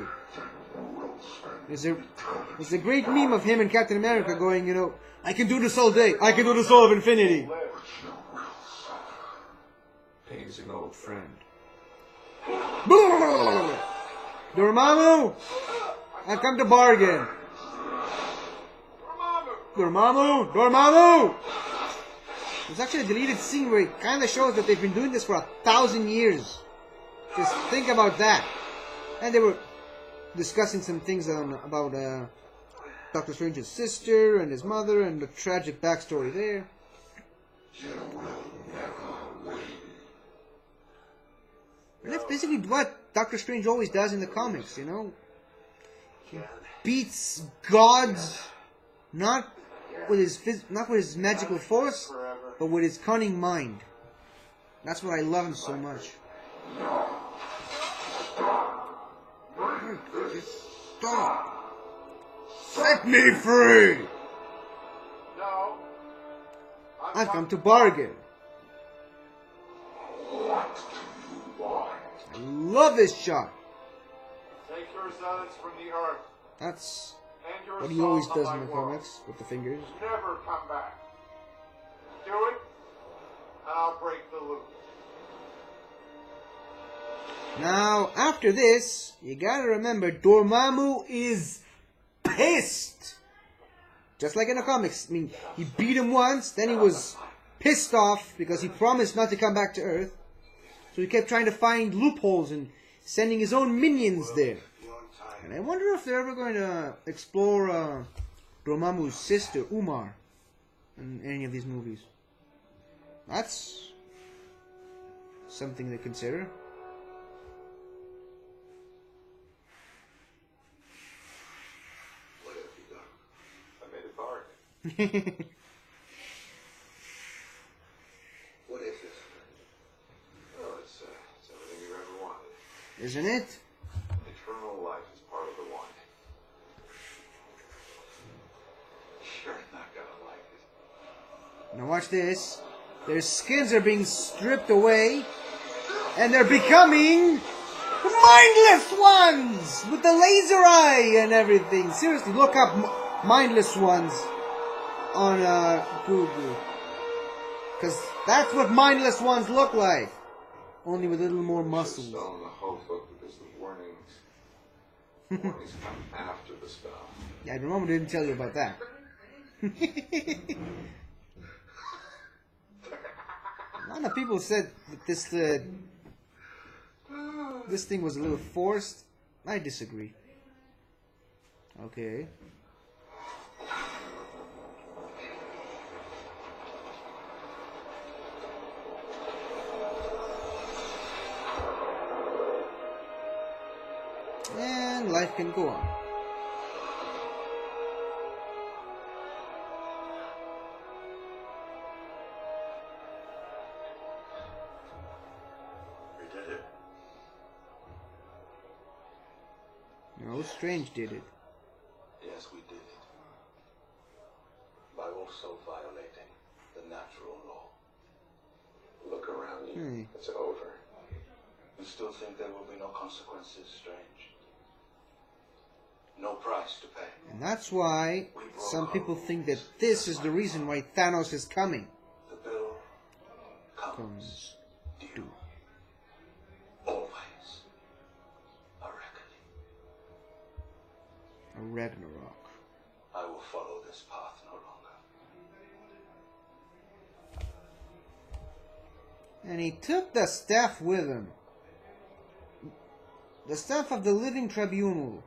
There's a great meme of him and Captain America going, you know, I can do this all day. I can do this all of infinity. He's an old friend. Dormammu! I come to bargain. Dormammu! Dormammu! There's actually a deleted scene where it kind of shows that they've been doing this for 1,000 years. Just think about that. And they were discussing some things about Doctor Strange's sister and his mother and the tragic backstory there. And that's basically what Doctor Strange always does in the comics, you know? He beats gods not with his magical force, but with his cunning mind. That's what I love him so much. Just stop! Set me free! No. I've come to bargain. I love this shot. Take your sons from the earth That's and your what he always soul does of in my the world. comics with the fingers. Never come back. Do it, and I'll break the loop. Now, after this, you gotta remember, Dormammu is pissed. Just like in the comics. I mean, he beat him once, then he was pissed off because he promised not to come back to Earth. So he kept trying to find loopholes and sending his own minions there. And I wonder if they're ever going to explore Dormammu's sister, Umar, in any of these movies. That's something to consider. What have you done? I made a bargain. What is this? Well, it's everything you ever wanted. Isn't it? Eternal life is part of the one. You're not gonna like it. Now watch this. Their skins are being stripped away, and they're becoming mindless ones with the laser eye and everything. Seriously, look up mindless ones on Google, because that's what mindless ones look like, only with a little more muscles. Still in the hope book because the warnings come after the spell. Yeah, Dormammu didn't tell you about that. A lot of people said that this thing was a little forced. I disagree. Okay. And life can go on. We did it. No, Strange did it. Yes, we did it. By also violating the natural law. Look around you. Hmm. It's over. You still think there will be no consequences, Strange? No price to pay. And that's why some people think that this is the reason why Thanos is coming. The bill comes Comes due. Always a reckoning. a Ragnarok. I will follow this path no longer. And he took the staff with him. The staff of the Living Tribunal.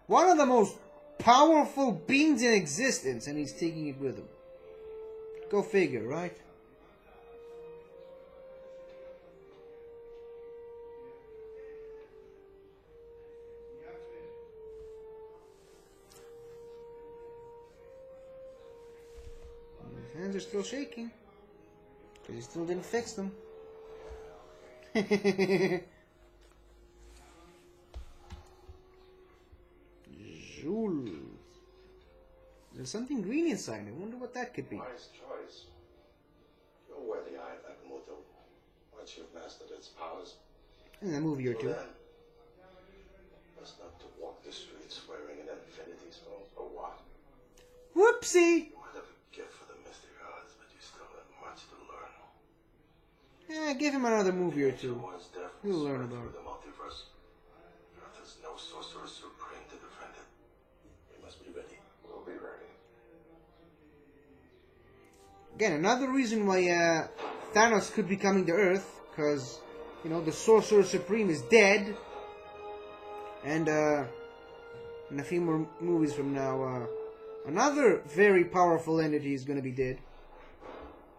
One of the most powerful beings in existence, and he's taking it with him. Go figure, right? His hands are still shaking. Because he still didn't fix them. Jules. There's something green inside. I wonder what that could be. Wise choice. You'll wear the eye of Agamotto once you've mastered its powers. In a movie or two. Then, best not to walk the streets wearing an infinity stone or what? Whoopsie! You might have a gift for the mystic arts, but you still have much to learn. Yeah, give him another movie or two. One's death He'll will learn spread about through the multiverse. There's no sorcerer supreme to defend it. We must be ready. We'll be ready. Again, another reason why Thanos could be coming to Earth, because, you know, the Sorcerer Supreme is dead. And in a few more movies from now, another very powerful entity is going to be dead.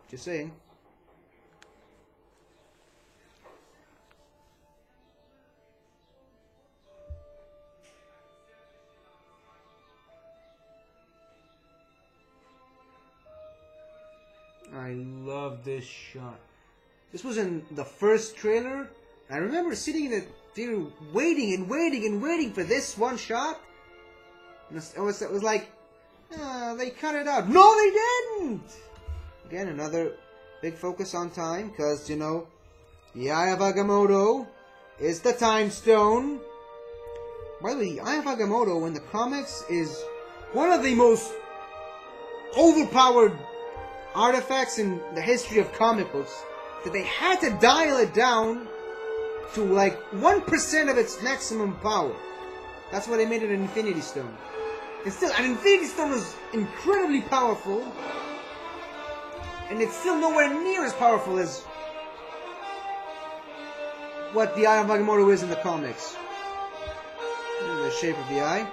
Just saying. I love this shot. This was in the first trailer. I remember sitting in the theater waiting and waiting and waiting for this one shot. And it was like, they cut it out. No, they didn't! Again, another big focus on time, because, you know, the Eye of Agamotto is the Time Stone. By the way, the Eye of Agamotto in the comics is one of the most overpowered artifacts in the history of comic books, that they had to dial it down to like 1% of its maximum power. That's why they made it an Infinity Stone. And still, an Infinity Stone was incredibly powerful, and it's still nowhere near as powerful as what the Eye of Agamotto is in the comics. This is the shape of the eye.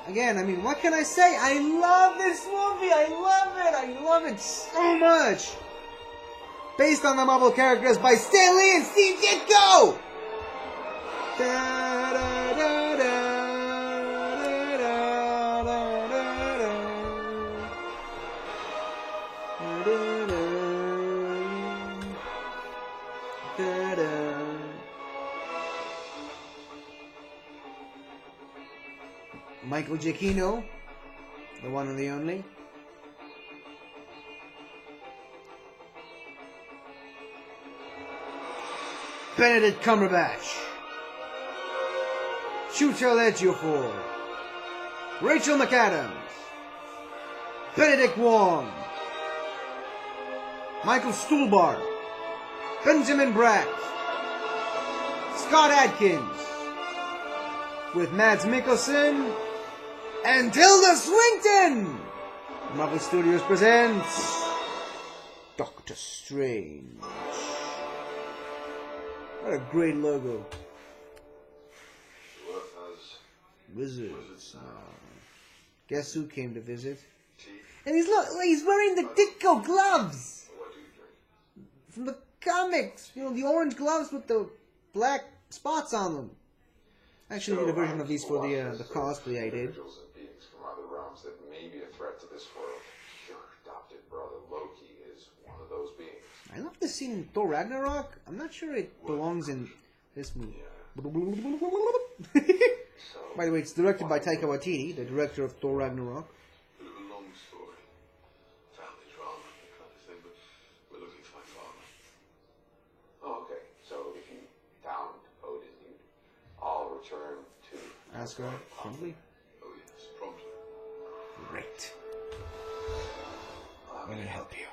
Again, I mean, what can I say? I love this movie. I love it. I love it so much. Based on the Marvel characters by Stan Lee and Steve Ditko. Michael Giacchino, the one and the only. Benedict Cumberbatch. Chiwetel Ejiofor. Rachel McAdams. Benedict Wong. Michael Stuhlbarg. Benjamin Bratt. Scott Adkins. With Mads Mikkelsen and Tilda Swinton! Marvel Studios presents Doctor Strange. What a great logo. Wizards. Guess who came to visit? And he's wearing the Ditko gloves! From the comics! You know, the orange gloves with the black spots on them. I actually did a version of these for the cosplay I did. Individuals and beings from other realms that may be a threat to this world. Your adopted brother Loki is one of those beings. I love this scene in Thor Ragnarok. I'm not sure it belongs in this movie. By the way, it's directed by Taika Waititi, the director of Thor Ragnarok. Bit of a long story. Family drama, that kind of thing, but we're looking to find father. Oh, okay. So if you found Odin, you'd all return to Asgard, probably. Oh yes, promptly. Great. I'm gonna help you.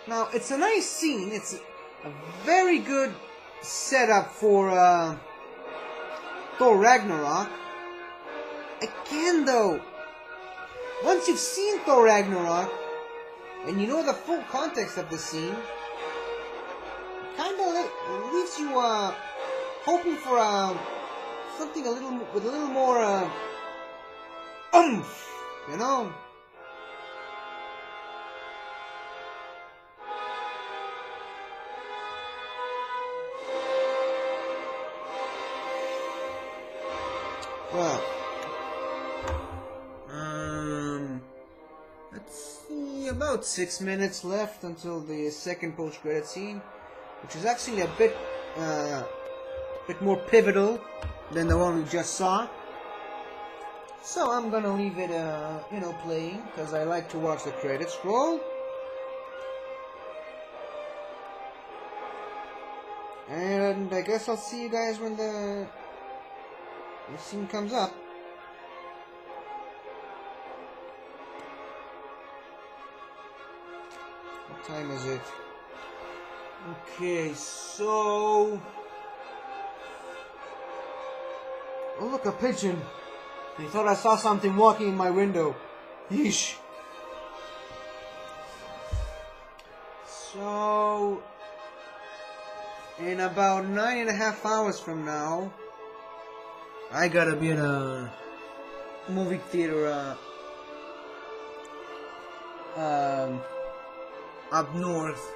Now, it's a nice scene. It's a very good setup for Thor Ragnarok. Again, though, once you've seen Thor Ragnarok and you know the full context of the scene, it kind of leaves you hoping for something with a little more oomph, you know. Well, let's see, about 6 minutes left until the second post-credit scene, which is actually a bit more pivotal than the one we just saw. So I'm gonna leave it, playing, because I like to watch the credits roll. And I guess I'll see you guys when the scene comes up. What time is it? Okay, so... Oh, look, a pigeon. I thought I saw something walking in my window. Yeesh. So... in about 9.5 hours from now, I gotta be in a movie theater up north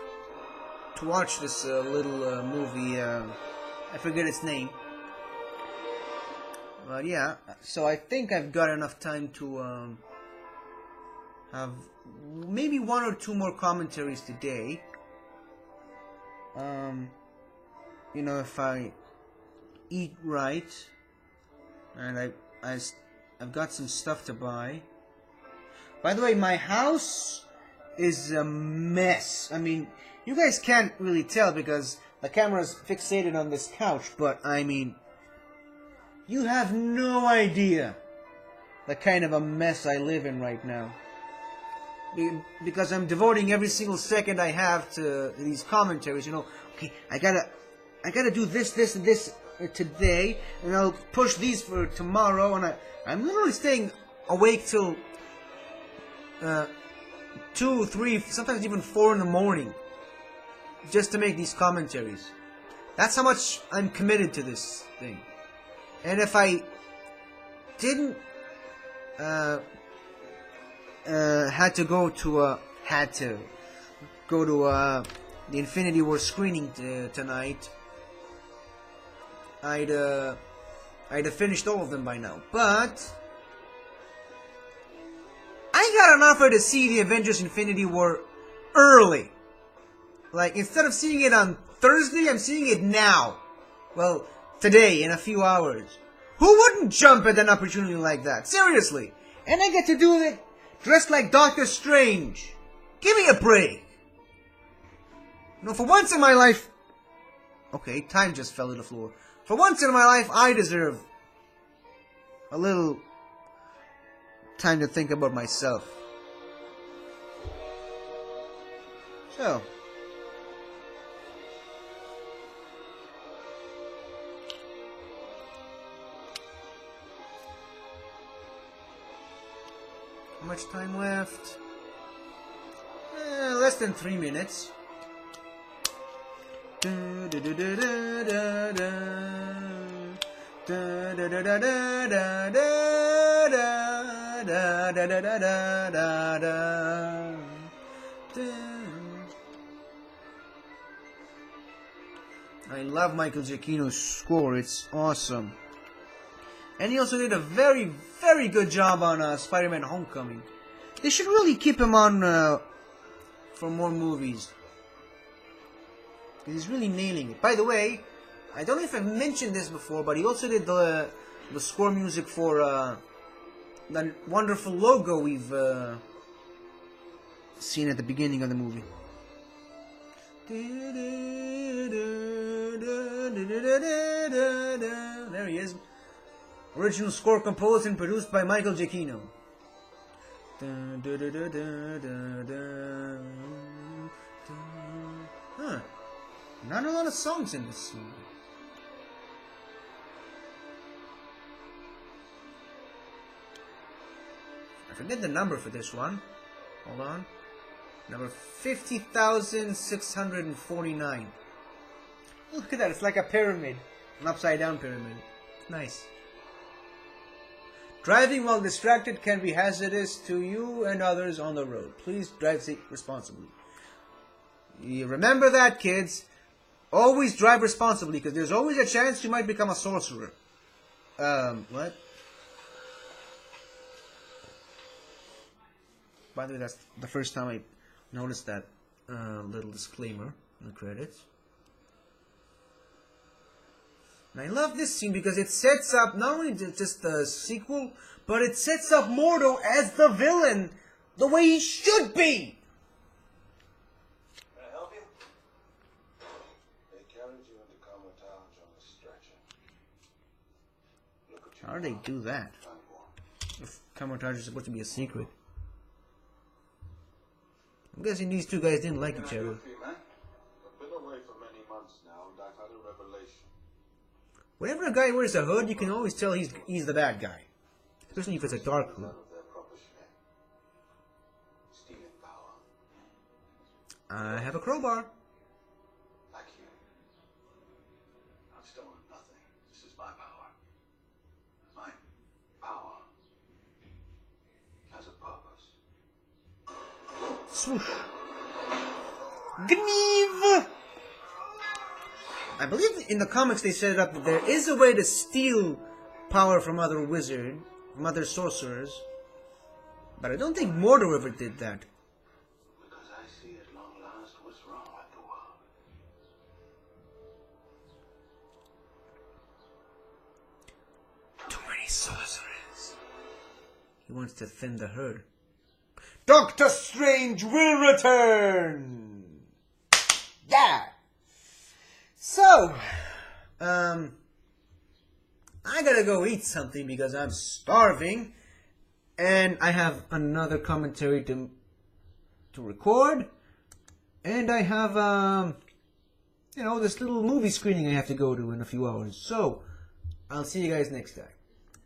to watch this little movie. I forget its name, but yeah. So I think I've got enough time to have maybe 1 or 2 more commentaries today. If I eat right. And I've got some stuff to buy. By the way, my house is a mess. I mean, you guys can't really tell because the camera's fixated on this couch, but I mean, you have no idea the kind of a mess I live in right now. Because I'm devoting every single second I have to these commentaries. Okay, I gotta do this, and this today, and I'll push these for tomorrow, and I'm literally staying awake till 2, 3, sometimes even 4 in the morning just to make these commentaries. That's how much I'm committed to this thing. And if I didn't had to go to the Infinity War screening tonight, I'd have finished all of them by now. But I got an offer to see the Avengers Infinity War early. Like, instead of seeing it on Thursday, I'm seeing it now. Well, today, in a few hours. Who wouldn't jump at an opportunity like that? Seriously. And I get to do it dressed like Doctor Strange. Give me a break. For once in my life... Okay, time just fell to the floor. For once in my life, I deserve a little time to think about myself. So... how much time left? Less than 3 minutes. I love Michael Giacchino's score, it's awesome. And he also did a very, very good job on Spider-Man Homecoming. They should really keep him on for more movies. He's really nailing it. By the way, I don't know if I've mentioned this before, but he also did the score music for the wonderful logo we've seen at the beginning of the movie. There he is. Original score composed and produced by Michael Giacchino. Huh. Not a lot of songs in this movie. I forget the number for this one. Hold on. Number 50,649. Look at that, it's like a pyramid. An upside down pyramid. Nice. Driving while distracted can be hazardous to you and others on the road. Please drive responsibly. You remember that, kids. Always drive responsibly, because there's always a chance you might become a sorcerer. What? By the way, that's the first time I noticed that little disclaimer in the credits. And I love this scene because it sets up not only just the sequel, but it sets up Mordo as the villain the way he should be. Can I help you? They carried you into Comatage on a stretcher. Look at you. How do they do that? If Comatage is supposed to be a secret. I'm guessing these two guys didn't like each other. I've been away for many months now, and I've had a revelation. Whenever a guy wears a hood, you can always tell he's the bad guy. Especially if it's a dark hood. Stealing power. I have a crowbar. Like you. I've stolen nothing. This is my power. My power has a purpose. Swoosh. Gnieve! I believe in the comics they set it up that there is a way to steal power from other wizards, from other sorcerers. But I don't think Mordo ever did that. Because I see at long last what's wrong with the world. Too many sorcerers. He wants to thin the herd. Doctor Strange will return! Yeah! So, I gotta go eat something because I'm starving. And I have another commentary to record. And I have, this little movie screening I have to go to in a few hours. So, I'll see you guys next time.